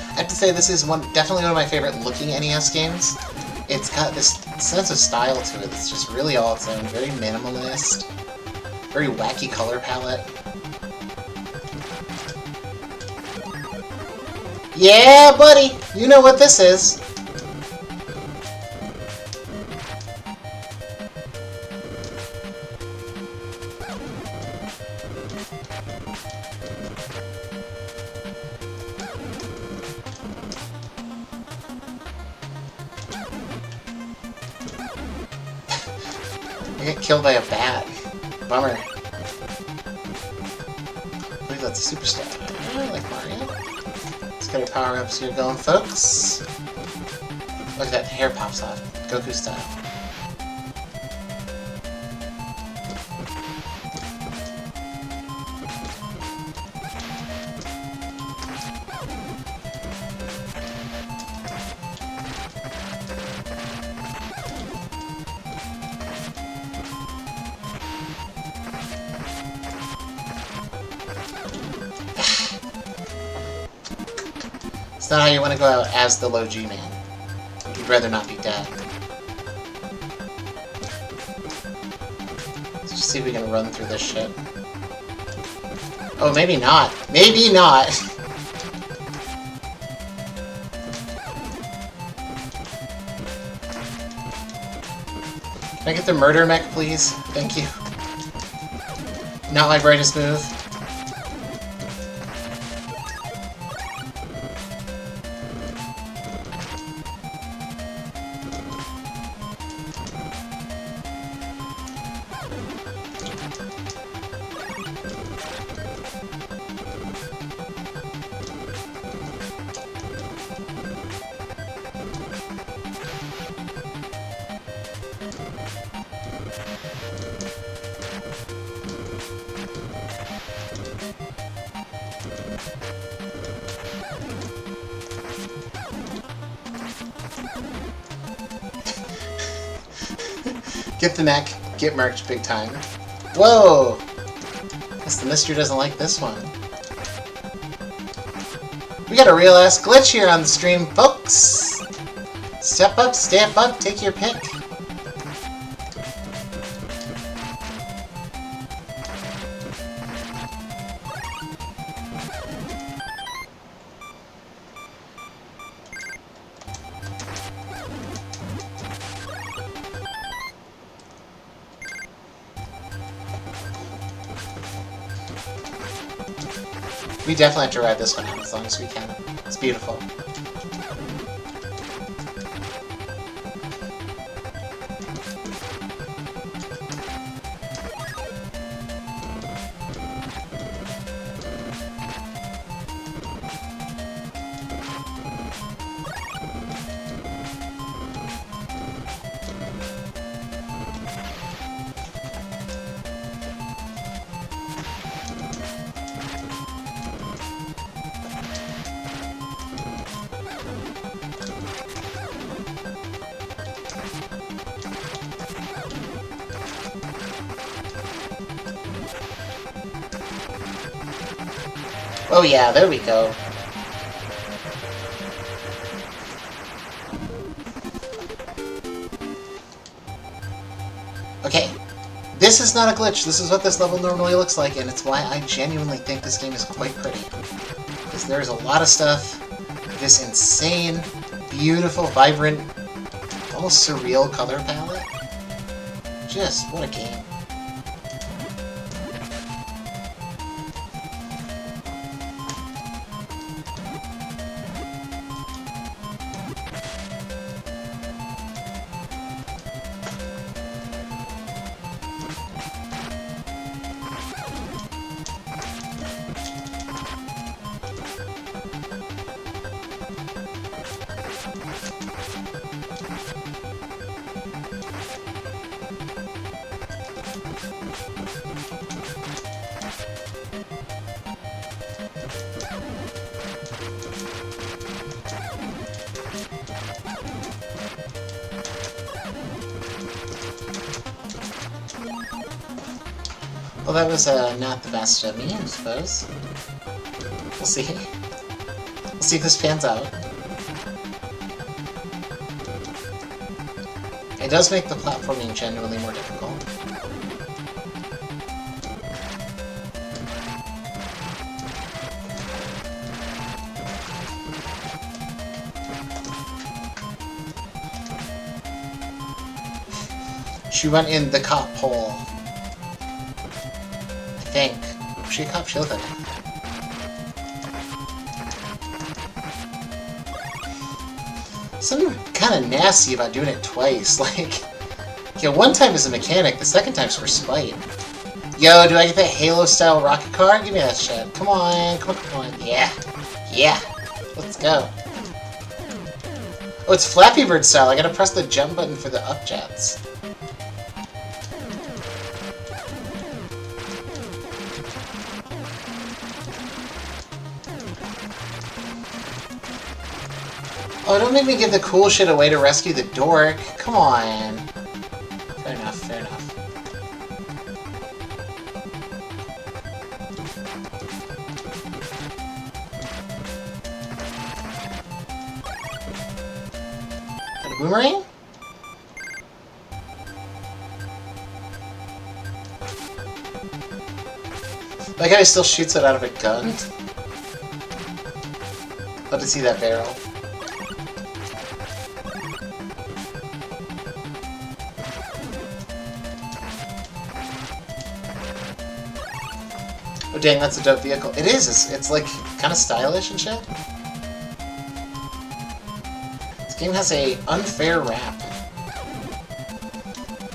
I have to say this is definitely one of my favorite looking NES games. It's got this sense of style to it that's just really all its own. Very minimalist, very wacky color palette. Yeah, buddy! You know what this is. I get killed by a bat. Bummer. I believe that's a superstar. I like Mario. Let's get our power-ups here going, folks. Look at that, hair pops off. Goku style. It's not how you want to go out as the low G man. You'd rather not be dead. Let's just see if we can run through this shit. Oh, maybe not. Maybe not! Can I get the murder mech, please? Thank you. Not my brightest move. Get the neck, get murked big time. Whoa! Guess the Mister doesn't like this one. We got a real ass glitch here on the stream, folks! Step up, take your pick. We definitely have to ride this one out as long as we can. It's beautiful. Oh yeah, there we go. Okay, this is not a glitch. This is what this level normally looks like, and it's why I genuinely think this game is quite pretty. Because there's a lot of stuff, this insane, beautiful, vibrant, almost surreal color palette. Just, what a game. Well, that was not the best of me, I suppose. We'll see. We'll see if this pans out. It does make the platforming genuinely more difficult. She went in the cop hole. I think. Was she a cop? She looked like it. Something kind of nasty about doing it twice. Like, yeah, one time as a mechanic, the second time's for spite. Yo, do I get that Halo-style rocket car? Give me that shit. Come on, come on, come on. Yeah. Yeah. Let's go. Oh, it's Flappy Bird style. I gotta press the jump button for the up jets. Oh, don't make me give the cool shit away to rescue the dork. Come on. Fair enough, fair enough. Boomerang? Like how he still shoots it out of a gun. Love to see that barrel. Oh dang, that's a dope vehicle. It is, it's like kind of stylish and shit. This game has a unfair rap.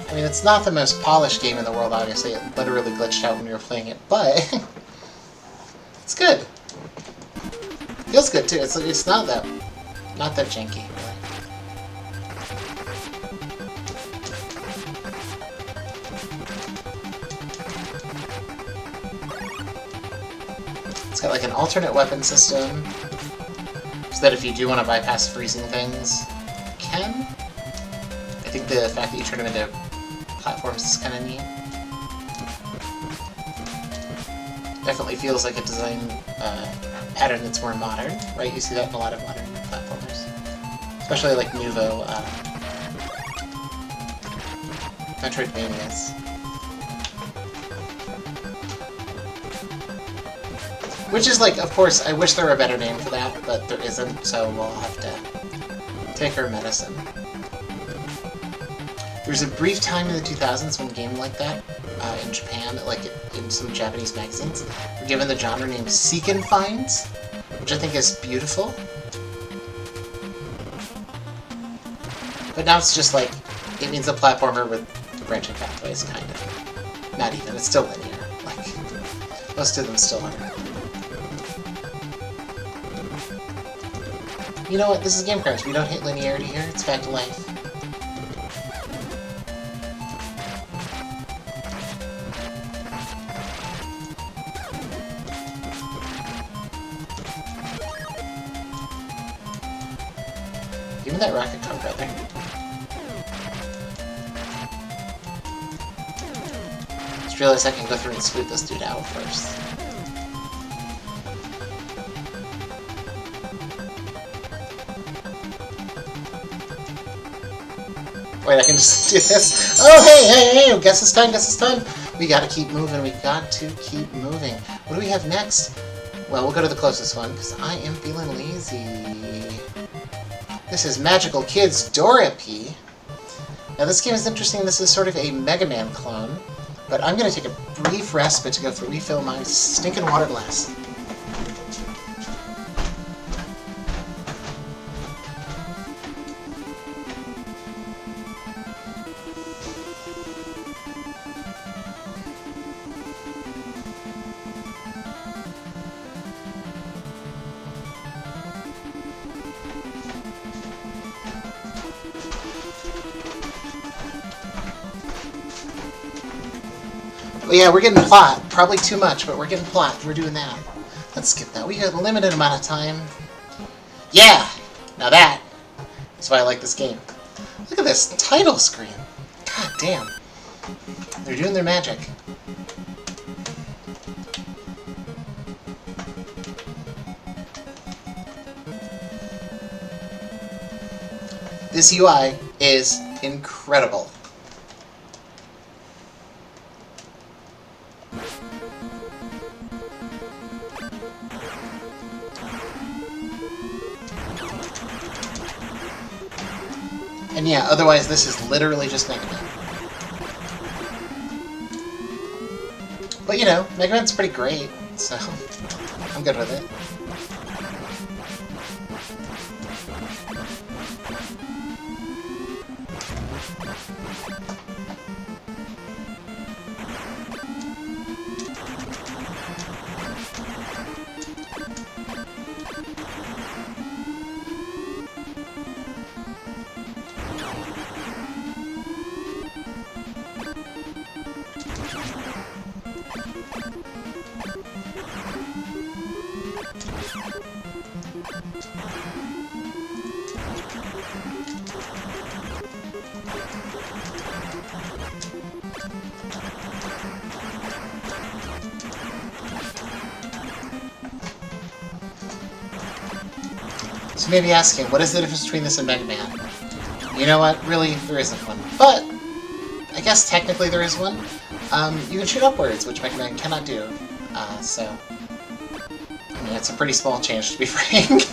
I mean, it's not the most polished game in the world, obviously. It literally glitched out when we were playing it, but it's good. Feels good too. It's not that janky, really. It's got like an alternate weapon system, so that if you do want to bypass freezing things, you can. I think the fact that you turn them into platforms is kind of neat. Definitely feels like a design pattern that's more modern, right? You see that in a lot of modern platformers. Especially like Nouveau Metroidvanias. Which is like, of course, I wish there were a better name for that, but there isn't, so we'll have to take our medicine. There was a brief time in the 2000s when a game like that, in Japan, like in some Japanese magazines, were given the genre name Seek and Find, which I think is beautiful. But now it's just like, it means a platformer with branching pathways, kind of. Not even, it's still linear. Like, most of them still are. You know what, this is Game Crash. We don't hit linearity here, it's back to life. Give me that rocket car, brother. Just realized I can go through and scoot this dude out first. Wait, I can just do this? Oh, hey, guess it's time. We gotta keep moving, What do we have next? Well, we'll go to the closest one, because I am feeling lazy. This is Magical Kids Dorapy. Now this game is interesting. This is sort of a Mega Man clone, but I'm going to take a brief respite to go through refill my stinking water glass. But yeah, we're getting plot. Probably too much, but we're getting plot. We're doing that. Let's skip that. We got a limited amount of time. Yeah! Now that is why I like this game. Look at this title screen. God damn. They're doing their magic. This UI is incredible. And yeah, otherwise this is literally just Mega Man. But you know, Mega Man's pretty great, so I'm good with it. So you may be asking, what is the difference between this and Mega Man? You know what? Really, there isn't one. But, I guess technically there is one. You can shoot upwards, which Mega Man cannot do. So... I mean, it's a pretty small change, to be frank.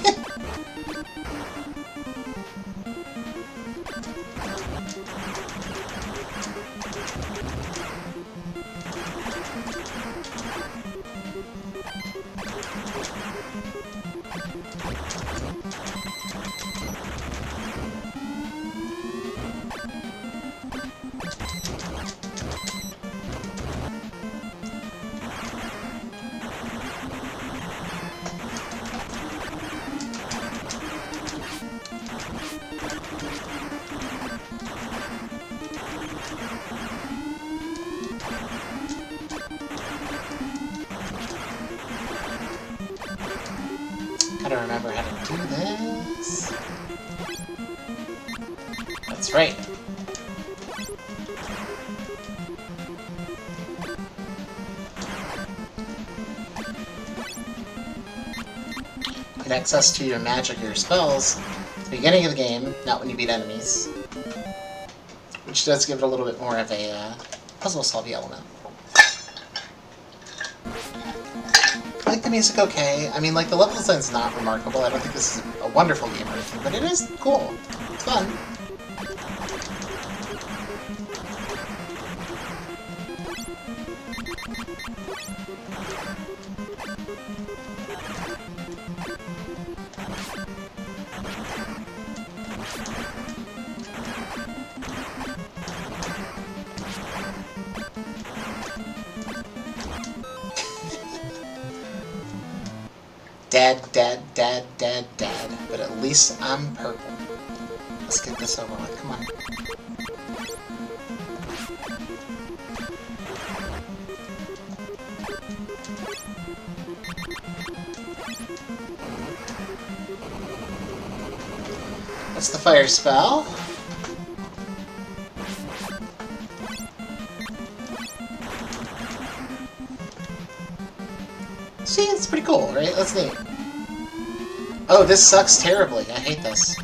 Gotta remember how to do this. That's right. Get access to your magic or your spells at the beginning of the game, not when you beat enemies. Which does give it a little bit more of a puzzle-solving element. I like the music okay. I mean, like, the level design's not remarkable. I don't think this is a wonderful game or anything, but it is cool. It's fun. Dad, dad, dad, dad, dad. But at least I'm purple. Let's get this over with. Come on. That's the fire spell. See, it's pretty cool, right? That's neat. Oh, this sucks terribly. I hate this.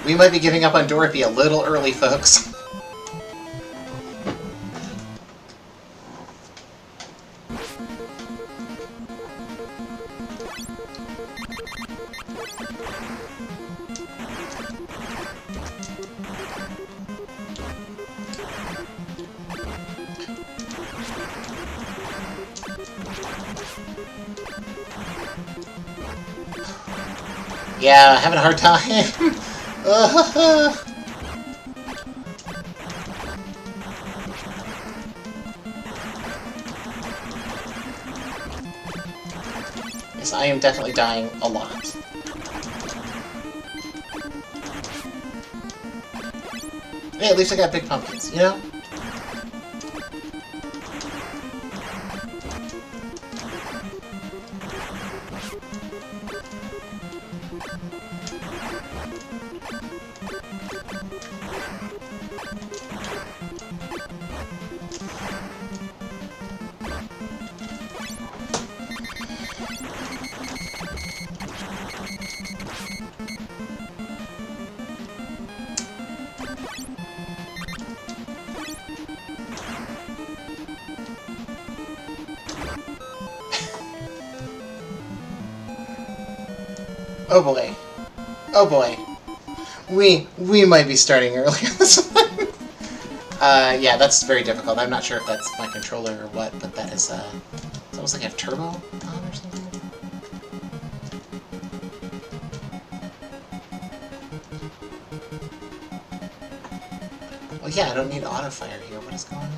We might be giving up on Dorothy a little early, folks. Yeah, having a hard time. Yes, I am definitely dying a lot. Hey, at least I got big pumpkins, you know? Oh boy. Oh boy. We might be starting early on this one. Yeah, that's very difficult. I'm not sure if that's my controller or what, but that is, it's almost like I have turbo on or something. Well, yeah, I don't need auto fire here. What is going on?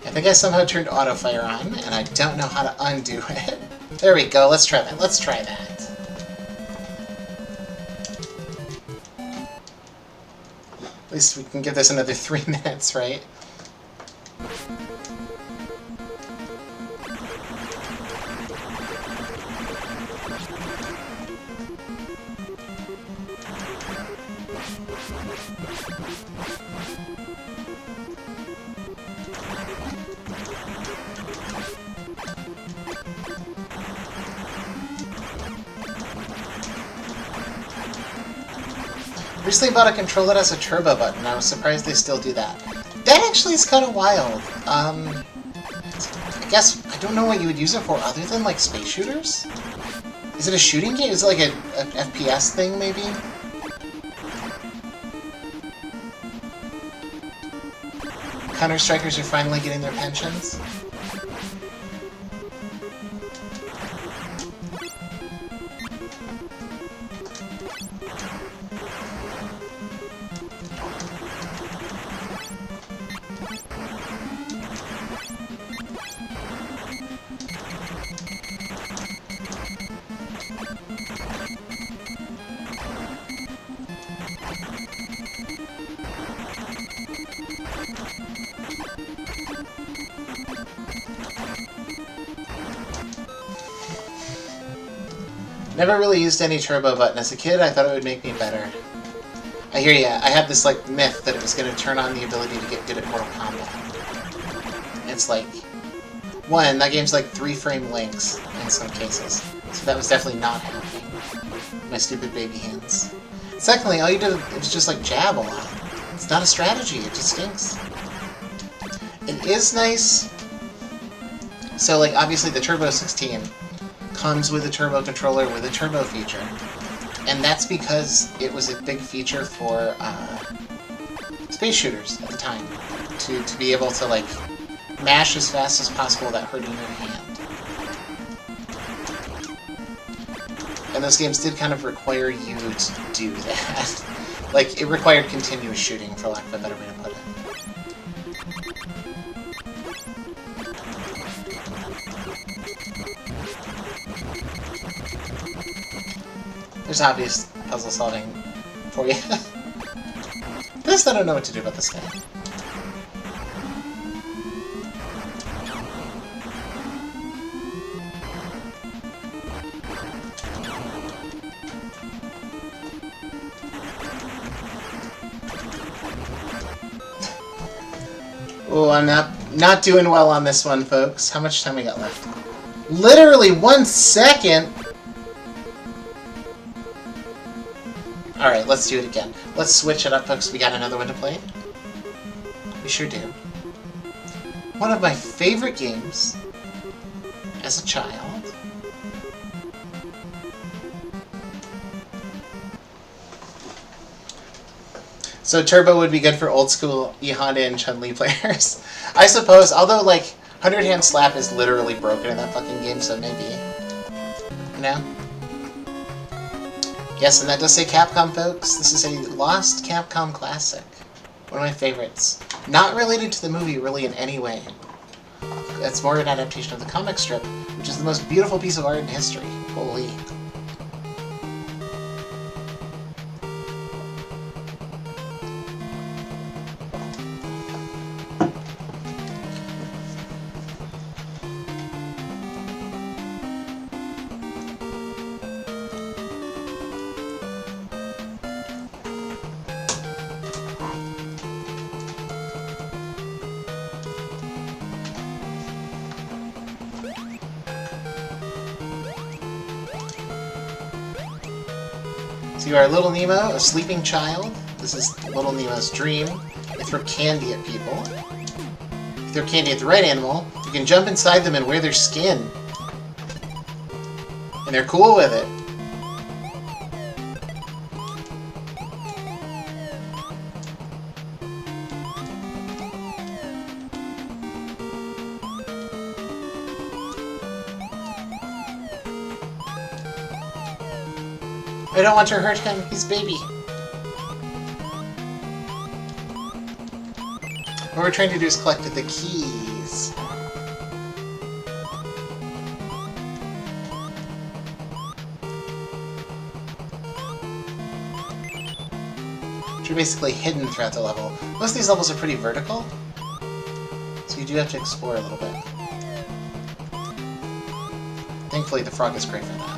I think I somehow turned auto fire on, and I don't know how to undo it. There we go. Let's try that. Let's try that. At least we can give this another 3 minutes, right? Recently bought a controller that has a turbo button. I was surprised they still do that. That actually is kind of wild. I guess I don't know what you would use it for other than like space shooters. Is it a shooting game? Is it like a FPS thing maybe? Counter-Strikers are finally getting their pensions. Never really used any turbo button. As a kid, I thought it would make me better. I hear ya. I had this, like, myth that it was going to turn on the ability to get good at Mortal Kombat. It's like... One, that game's like 3-frame links in some cases. So that was definitely not happening. My stupid baby hands. Secondly, all you did was just, like, jab a lot. It's not a strategy. It just stinks. It is nice. So, like, obviously the Turbo 16... comes with a turbo controller with a turbo feature. And that's because it was a big feature for space shooters at the time. To be able to, like, mash as fast as possible without hurting your hand. And those games did kind of require you to do that. Like, it required continuous shooting, for lack of a better way to put it. There's obvious puzzle solving for you. This, I don't know what to do about this guy. Oh, I'm not doing well on this one, folks. How much time we got left? Literally 1 second! Alright, let's do it again. Let's switch it up, folks. We got another one to play. We sure do. One of my favorite games as a child. So Turbo would be good for old school E-Honda and Chun-Li players. I suppose, although, like, 100 Hand Slap is literally broken in that fucking game, so maybe. You know? Yes, and that does say Capcom, folks. This is a lost Capcom classic. One of my favorites. Not related to the movie, really, in any way. It's more an adaptation of the comic strip, which is the most beautiful piece of art in history. Holy. So you are Little Nemo, a sleeping child. This is Little Nemo's dream. You throw candy at people. If you throw candy at the right animal, you can jump inside them and wear their skin. And they're cool with it. I don't want to hurt him. He's baby. What we're trying to do is collect the keys. Which are basically hidden throughout the level. Most of these levels are pretty vertical, so you do have to explore a little bit. Thankfully, the frog is great for that.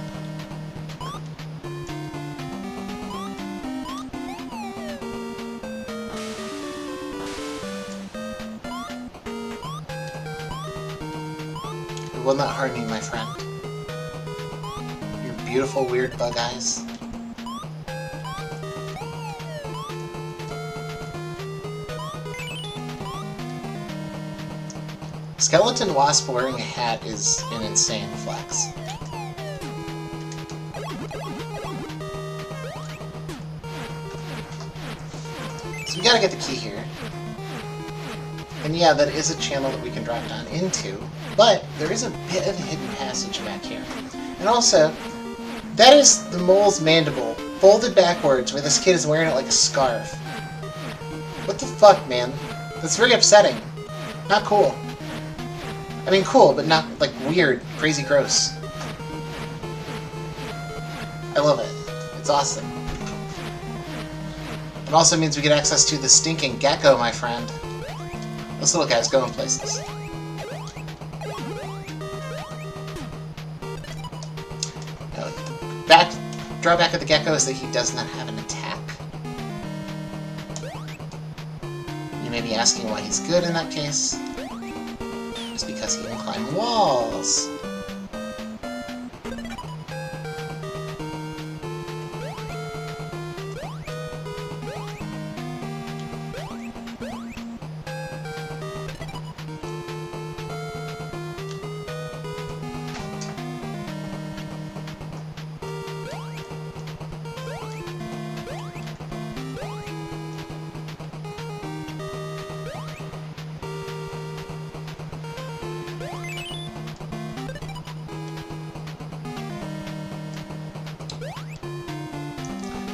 It will not harm you, my friend. Your beautiful, weird bug eyes. Skeleton Wasp wearing a hat is an insane flex. So we gotta get the key here. And yeah, that is a channel that we can drop down into, but there is a bit of a hidden passage back here. And also, that is the mole's mandible, folded backwards, where this kid is wearing it like a scarf. What the fuck, man? That's very upsetting. Not cool. I mean, cool, but not, like, weird, crazy gross. I love it. It's awesome. It also means we get access to the stinking gecko, my friend. Those little guys going places. Now, the drawback of the gecko is that he does not have an attack. You may be asking why he's good in that case. It's because he can climb walls.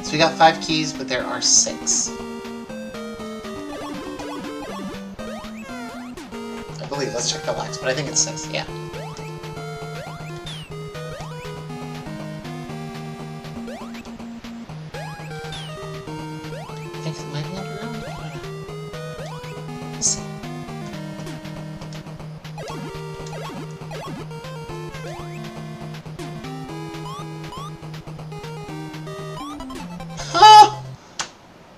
So we got 5 keys, but there are 6. I believe. Let's check the locks, but I think it's 6. Yeah. I think it might be underground. I don't know. Let's see. Oh!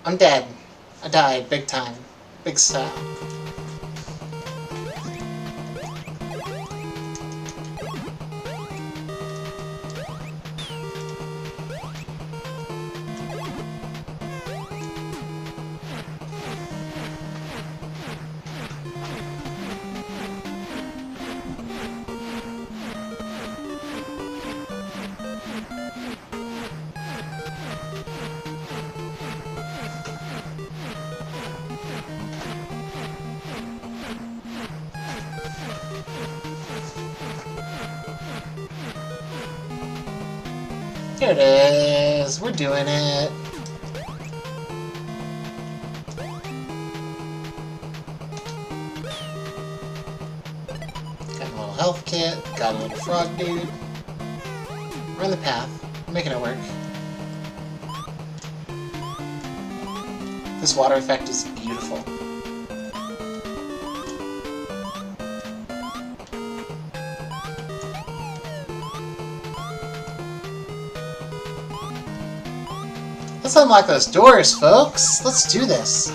I'm dead. I died big time. Big style. Here it is. We're doing it. Got a little health kit. Got a little frog dude. We're on the path. We're making it work. This water effect is beautiful. Let's unlock those doors, folks. Let's do this.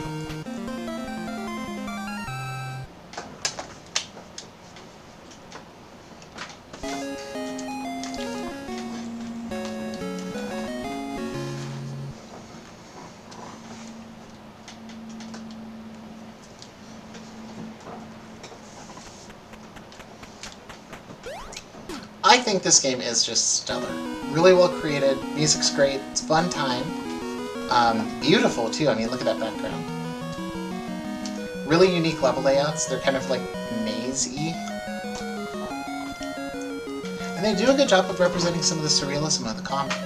I think this game is just stellar. Really well created. Music's great. It's a fun time. Beautiful, too. I mean, look at that background. Really unique level layouts. They're kind of, like, maze-y. And they do a good job of representing some of the surrealism of the comic.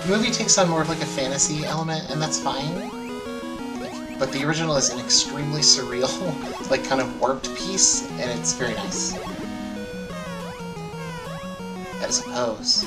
The movie takes on more of, like, a fantasy element, and that's fine. But the original is an extremely surreal, like, kind of warped piece, and it's very nice. As a pose.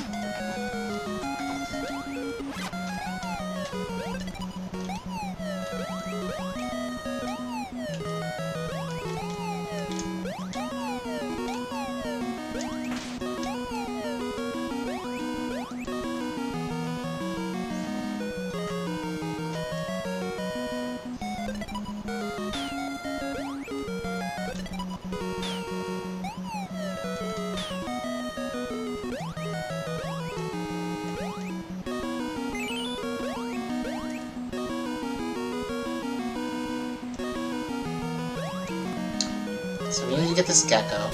So we need to get this gecko.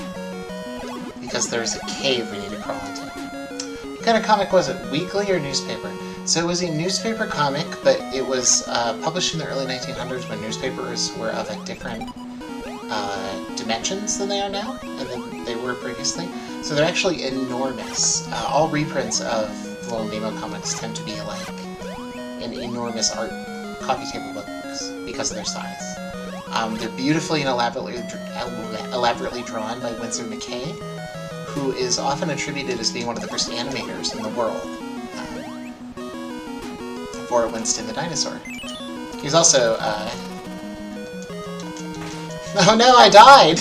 Because there's a cave we need to crawl into. What kind of comic was it? Weekly or newspaper? So it was a newspaper comic, but it was published in the early 1900s when newspapers were of a different dimensions than they are now, and than they were previously. So they're actually enormous. All reprints of Little Nemo comics tend to be like an enormous art coffee table books because of their size. They're beautifully and elaborately drawn by Winsor McCay, who is often attributed as being one of the first animators in the world for Winston the Dinosaur. He's also, oh no, I died!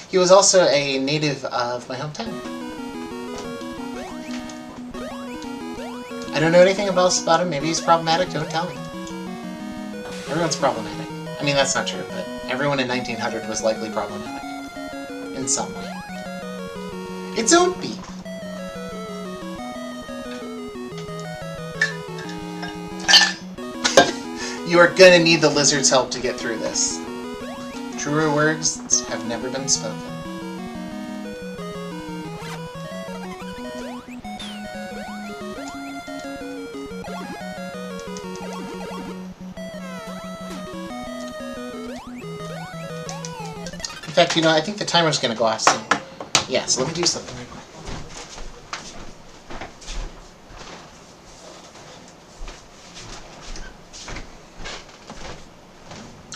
He was also a native of my hometown. I don't know anything else about him. Maybe he's problematic. Don't tell me. Everyone's problematic. I mean, that's not true, but everyone in 1900 was likely problematic. In some way. It's Opie! You are gonna need the lizard's help to get through this. Truer words have never been spoken. In fact, you know, I think the timer's gonna go off soon. Yeah, so let me do something real quick.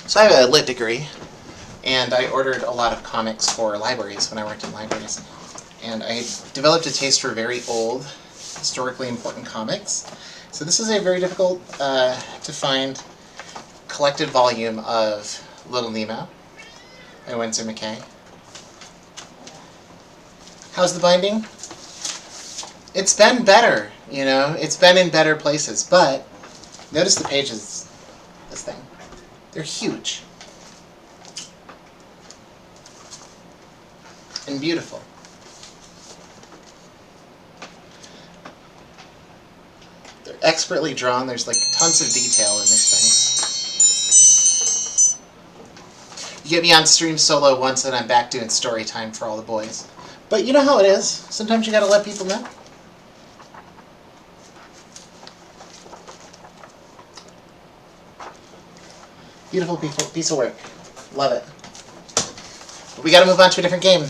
So I have a lit degree, and I ordered a lot of comics for libraries when I worked in libraries. And I developed a taste for very old, historically important comics. So this is a very difficult to find collected volume of Little Nemo by Winsor McCay. How's the binding? It's been better, you know? It's been in better places, but notice the pages, this thing. They're huge. And beautiful. They're expertly drawn. There's like tons of detail in these things. You get me on stream solo once and I'm back doing story time for all the boys. But you know how it is. Sometimes you gotta let people know. Beautiful piece of work. Love it. But we gotta move on to a different game.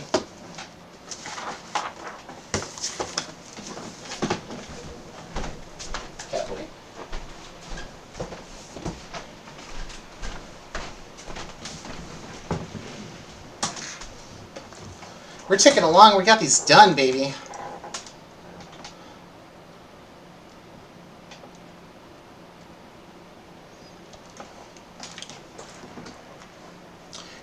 Carefully. We're ticking along. We got these done, baby.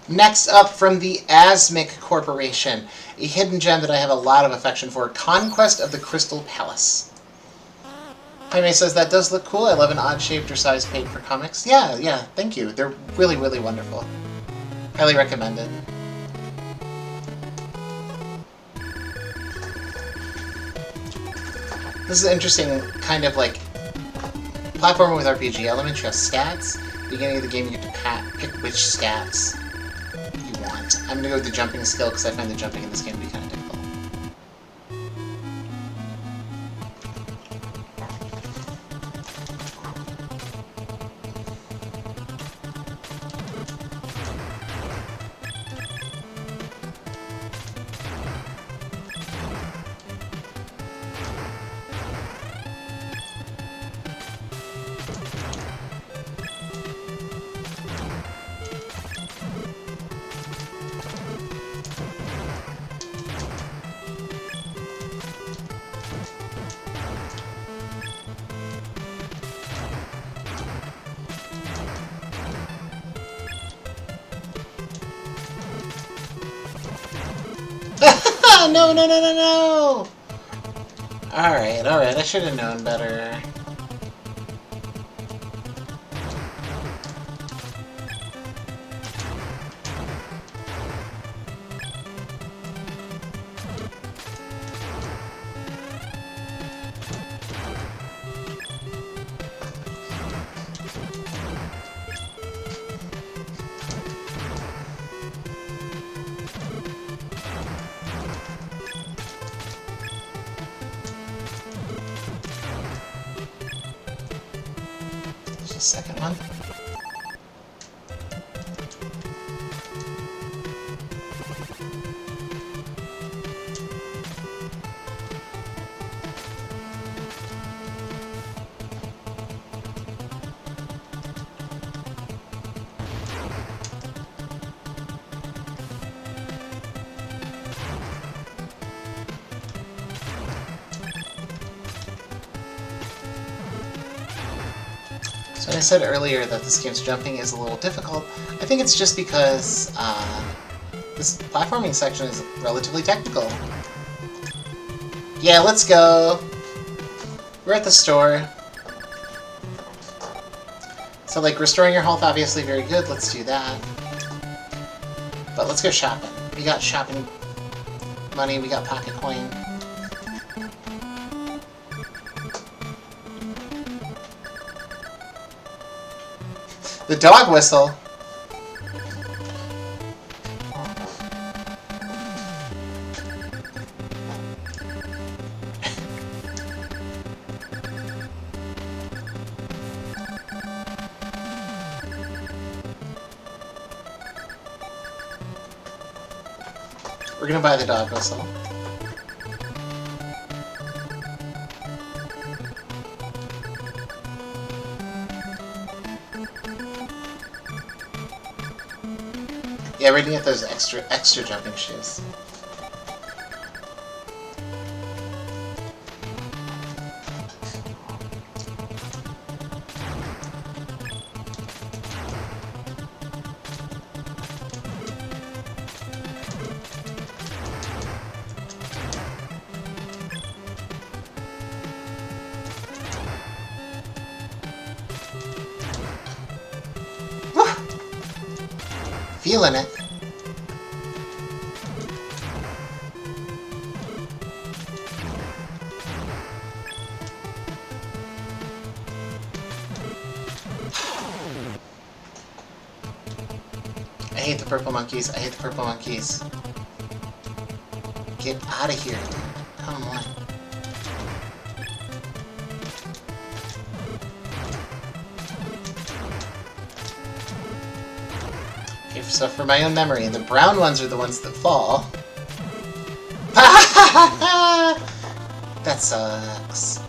Next up from the Asmic Corporation, a hidden gem that I have a lot of affection for, Conquest of the Crystal Palace. Jaime says, that does look cool. I love an odd-shaped or sized page for comics. Yeah, thank you. They're really, really wonderful. Highly recommended. This is an interesting kind of like platformer with RPG elements. You have stats. At the beginning of the game, you get to pick which stats you want. I'm going to go with the jumping skill because I find the jumping in this game to be kind of difficult. No! Alright, I should have known better. the second one. So I said earlier that this game's jumping is a little difficult. I think it's just because this platforming section is relatively technical. Yeah, let's go! We're at the store. So, like, restoring your health, obviously very good. Let's do that. But let's go shopping. We got shopping money, we got pocket coin. The dog whistle. We're gonna buy the dog whistle. Yeah, we're gonna get those extra jumping shoes. Woo! Feeling it. I hate the purple monkeys. I hate the purple monkeys. Get out of here, dude. Come on. Okay, so for my own memory, the brown ones are the ones that fall. That sucks.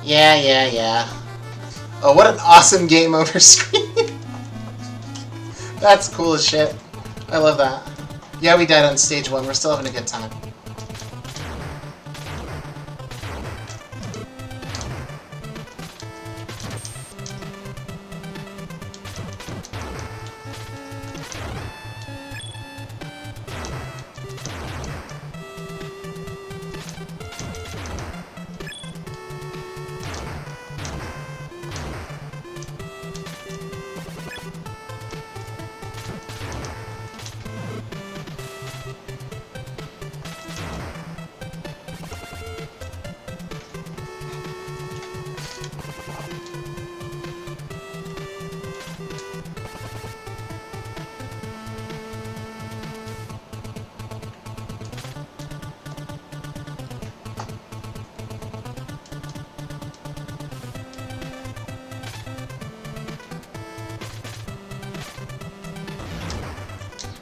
Yeah. Oh, what an awesome game over screen. That's cool as shit. I love that. Yeah, we died on stage 1. We're still having a good time.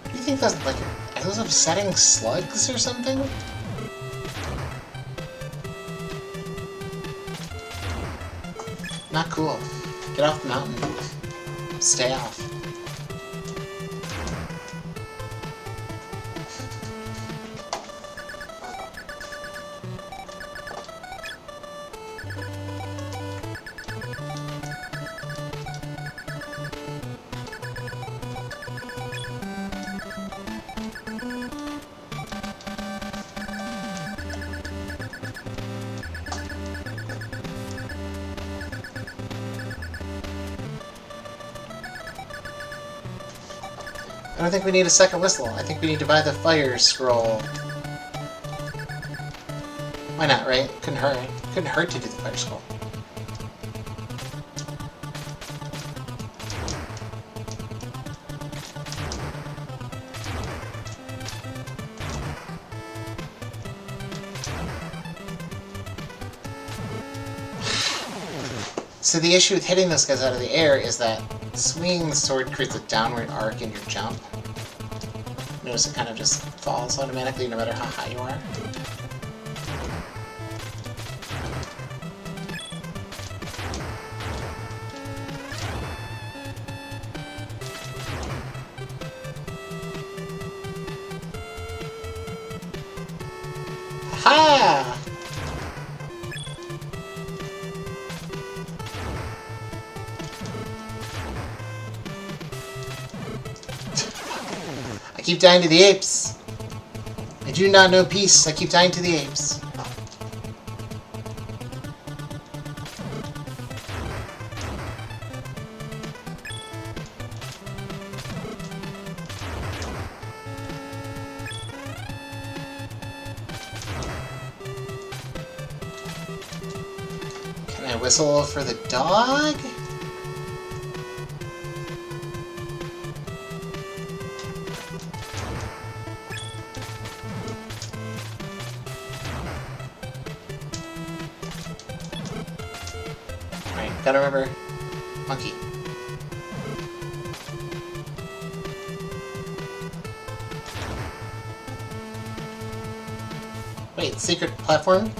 I think that's like, are those upsetting slugs or something? Not cool. Get off the mountain. Stay off. I don't think we need a second whistle. I think we need to buy the fire scroll. Why not, right? Couldn't hurt. Couldn't hurt to do the fire scroll. So the issue with hitting those guys out of the air is that swinging the sword creates a downward arc in your jump. Notice it kind of just falls automatically no matter how high you are. Ha! I keep dying to the apes. I do not know peace. I keep dying to the apes. Can I whistle for the dog? Gotta remember, monkey. Wait, secret platform?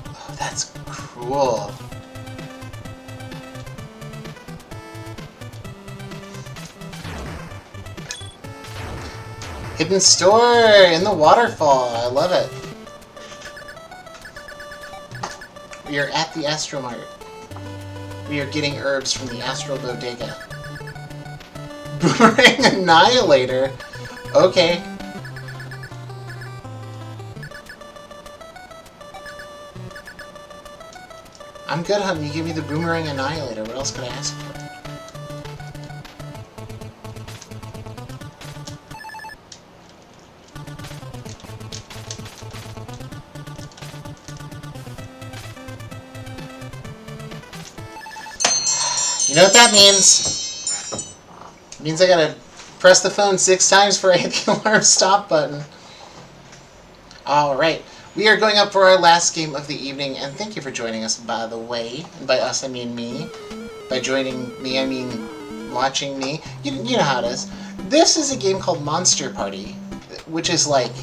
Oh, that's cool. Hidden store in the waterfall. I love it. We are at the Astro Mart. We are getting herbs from the Astral Bodega. Boomerang Annihilator? Okay. I'm good, hon. You give me the Boomerang Annihilator. What else could I ask for? You know what that means? It means I gotta press the phone 6 times before I hit the alarm stop button. Alright, we are going up for our last game of the evening, and thank you for joining us, by the way. And by us, I mean me. By joining me, I mean watching me. You know how it is. This is a game called Monster Party, which is, like,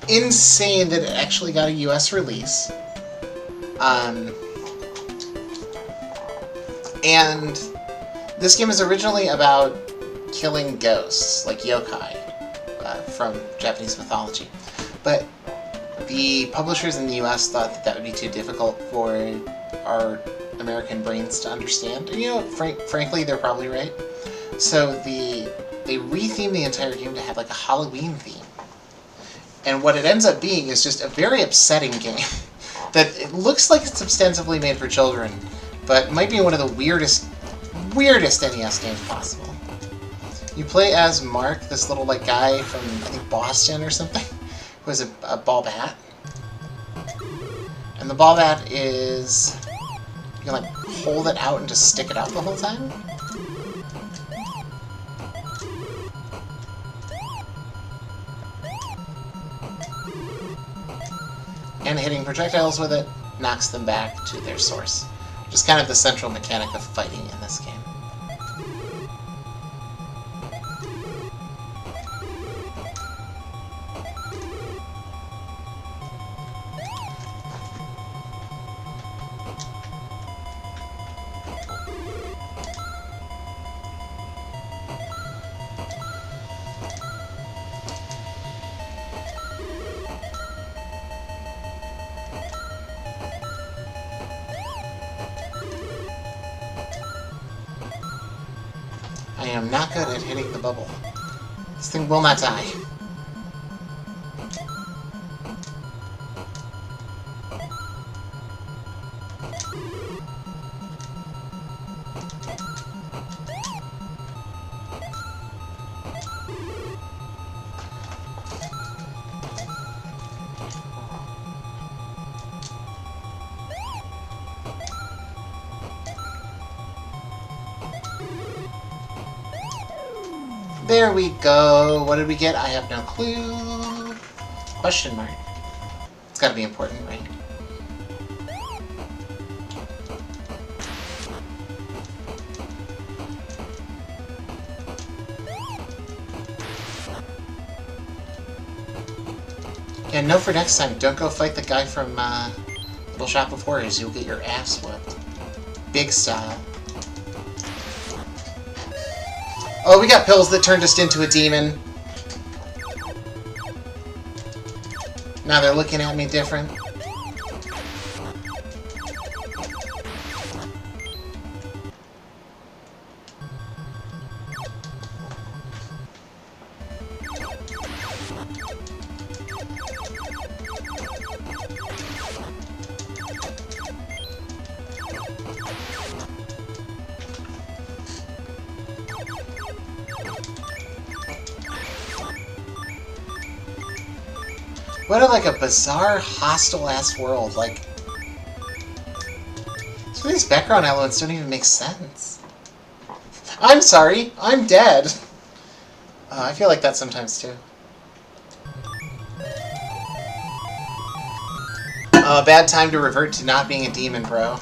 insane that it actually got a US release. And this game is originally about killing ghosts, like yokai, from Japanese mythology. But the publishers in the US thought that that would be too difficult for our American brains to understand. And, you know, frankly, they're probably right. So they rethemed the entire game to have like a Halloween theme. And what it ends up being is just a very upsetting game that it looks like it's ostensibly made for children, but might be one of the weirdest NES games possible. You play as Mark, this little like guy from, I think, Boston or something, who has a ball bat. And the ball bat is, you can like hold it out and just stick it out the whole time. And hitting projectiles with it knocks them back to their source. Just kind of the central mechanic of fighting in this game. I am not good at hitting the bubble. This thing will not die. There we go. What did we get? I have no clue. Question mark. It's gotta be important, right? Yeah, note for next time, don't go fight the guy from Little Shop of Horrors. You'll get your ass whipped. Big style. Oh, we got pills that turned us into a demon. Now they're looking at me different. What a bizarre, hostile-ass world. Like, some of these background elements don't even make sense. I'm sorry, I'm dead. I feel like that sometimes too. Bad time to revert to not being a demon, bro.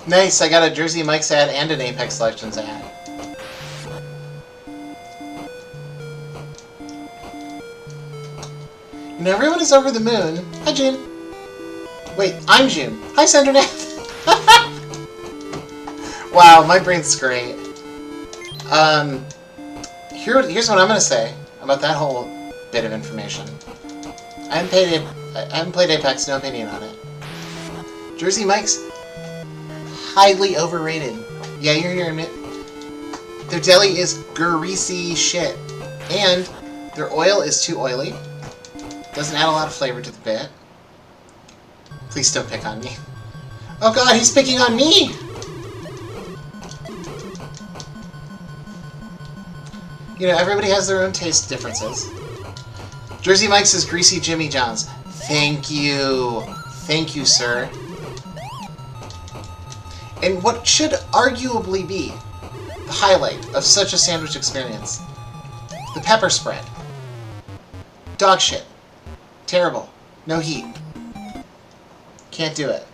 Nice, I got a Jersey Mike's ad and an Apex Legends ad. You know, everyone is over the moon. Hi, June. Wait, I'm June. Hi, Sandra. Wow, my brain's great. Here's what I'm gonna say about that whole bit of information. I haven't played Apex, no opinion on it. Jersey Mike's highly overrated. Yeah, you're hearing it. Their deli is greasy shit. And their oil is too oily. Doesn't add a lot of flavor to the bit. Please don't pick on me. Oh god, he's picking on me! You know, everybody has their own taste differences. Jersey Mike's is greasy Jimmy John's. Thank you. Thank you, sir. And what should arguably be the highlight of such a sandwich experience, the pepper spread. Dog shit. Terrible. No heat. Can't do it.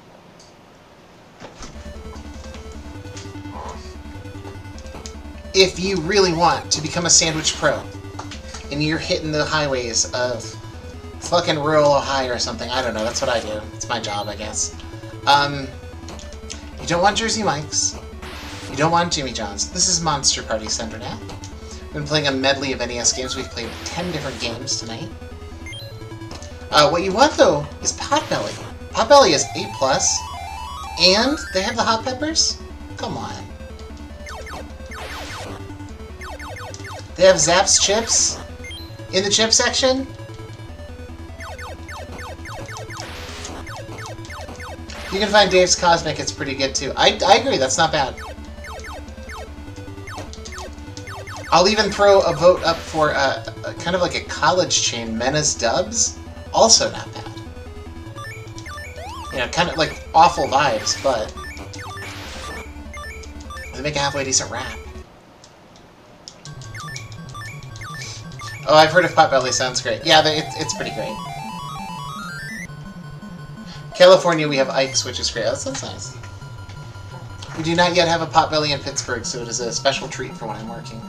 If you really want to become a sandwich pro, and you're hitting the highways of fucking rural Ohio or something, I don't know, that's what I do. It's my job, I guess. You don't want Jersey Mike's. You don't want Jimmy John's. This is Monster Party Center now. We've been playing a medley of NES games. We've played 10 different games tonight. What you want, though, is Potbelly. Potbelly is A+, and they have the hot peppers? Come on. They have Zapp's chips in the chip section? You can find Dave's Cosmic, it's pretty good too. I agree, that's not bad. I'll even throw a vote up for kind of like a college chain, Menace Dubs. Also not bad. You know, kind of like awful vibes, but they make a halfway decent rap. Oh, I've heard of Potbelly, sounds great. Yeah, it's pretty great. California, we have Ike's, which is great. That sounds nice. We do not yet have a Potbelly in Pittsburgh, so it is a special treat for when I'm working.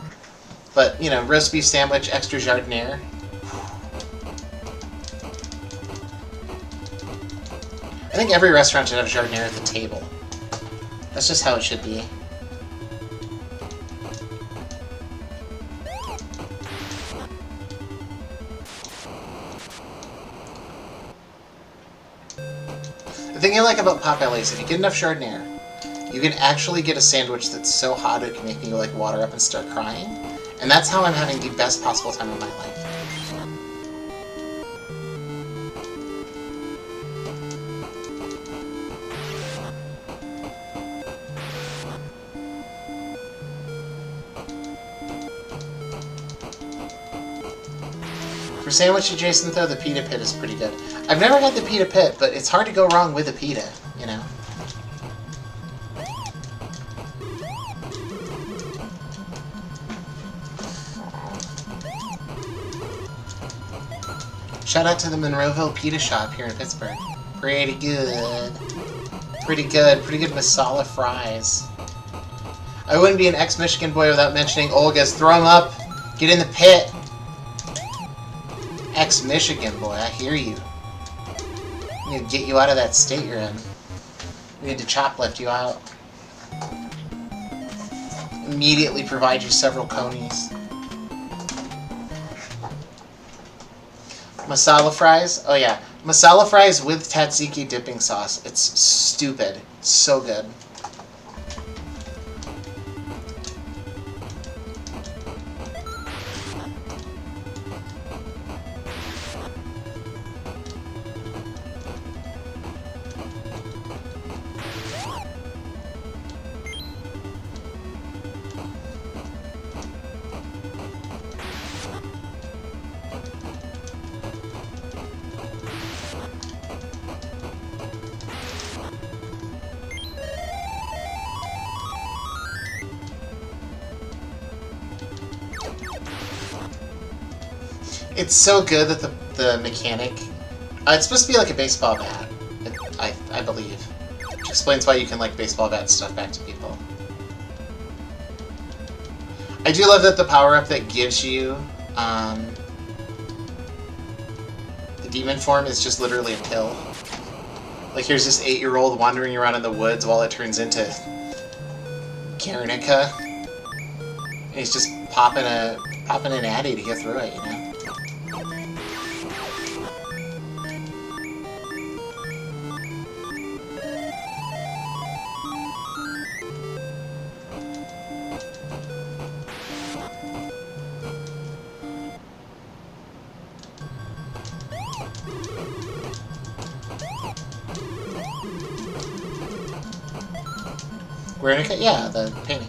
But, you know, roast beef sandwich, extra jardiniere. I think every restaurant should have jardiniere at the table. That's just how it should be. The thing I like about Potbelly is if you get enough jardiniere, you can actually get a sandwich that's so hot it can make me like water up and start crying. And that's how I'm having the best possible time of my life. For sandwich adjacent though, the pita pit is pretty good. I've never had the pita pit, but it's hard to go wrong with a pita, you know? Shout out to the Monroeville Pita Shop here in Pittsburgh. Pretty good. Pretty good. Pretty good masala fries. I wouldn't be an ex-Michigan boy without mentioning Olga's Throw 'em up! Get in the pit! Ex-Michigan boy, I hear you. I need to get you out of that state you're in. We need to choplift you out. Immediately provide you several conies. Masala fries? Oh yeah. Masala fries with tzatziki dipping sauce. It's stupid. It's so good. It's so good that the mechanic... it's supposed to be like a baseball bat, I believe. Which explains why you can, like, baseball bat stuff back to people. I do love that the power-up that gives you the demon form is just literally a pill. Like, here's this 8-year-old wandering around in the woods while it turns into Guernica. And he's just popping an addy to get through it, you know? Guernica? Yeah, the painting.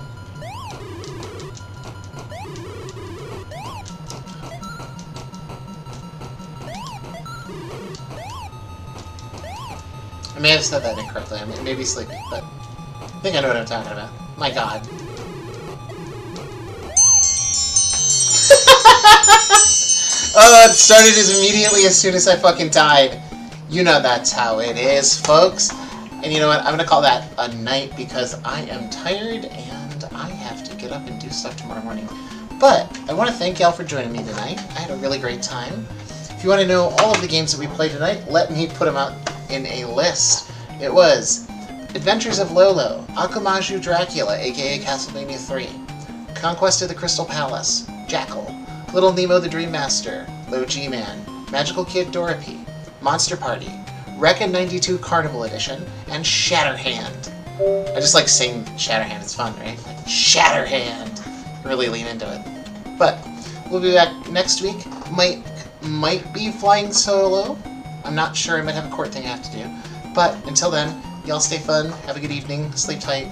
I may have said that incorrectly. I may be sleepy, but I think I know what I'm talking about. My god. Oh, it started as immediately as soon as I fucking died. You know that's how it is, folks. And you know what? I'm going to call that a night because I am tired and I have to get up and do stuff tomorrow morning. But I want to thank y'all for joining me tonight. I had a really great time. If you want to know all of the games that we played tonight, let me put them out in a list. It was Adventures of Lolo, Akumaju Dracula, aka Castlevania 3, Conquest of the Crystal Palace, Jackal, Little Nemo the Dream Master, Low G-Man, Magical Kid Dorothy, Monster Party, Rekka 92 Carnival Edition, and Shatterhand. I just like saying Shatterhand, it's fun, right? Like, Shatterhand! Really lean into it. But, we'll be back next week. Might be flying solo. I'm not sure, I might have a court thing I have to do. But, until then, y'all stay fun, have a good evening, sleep tight,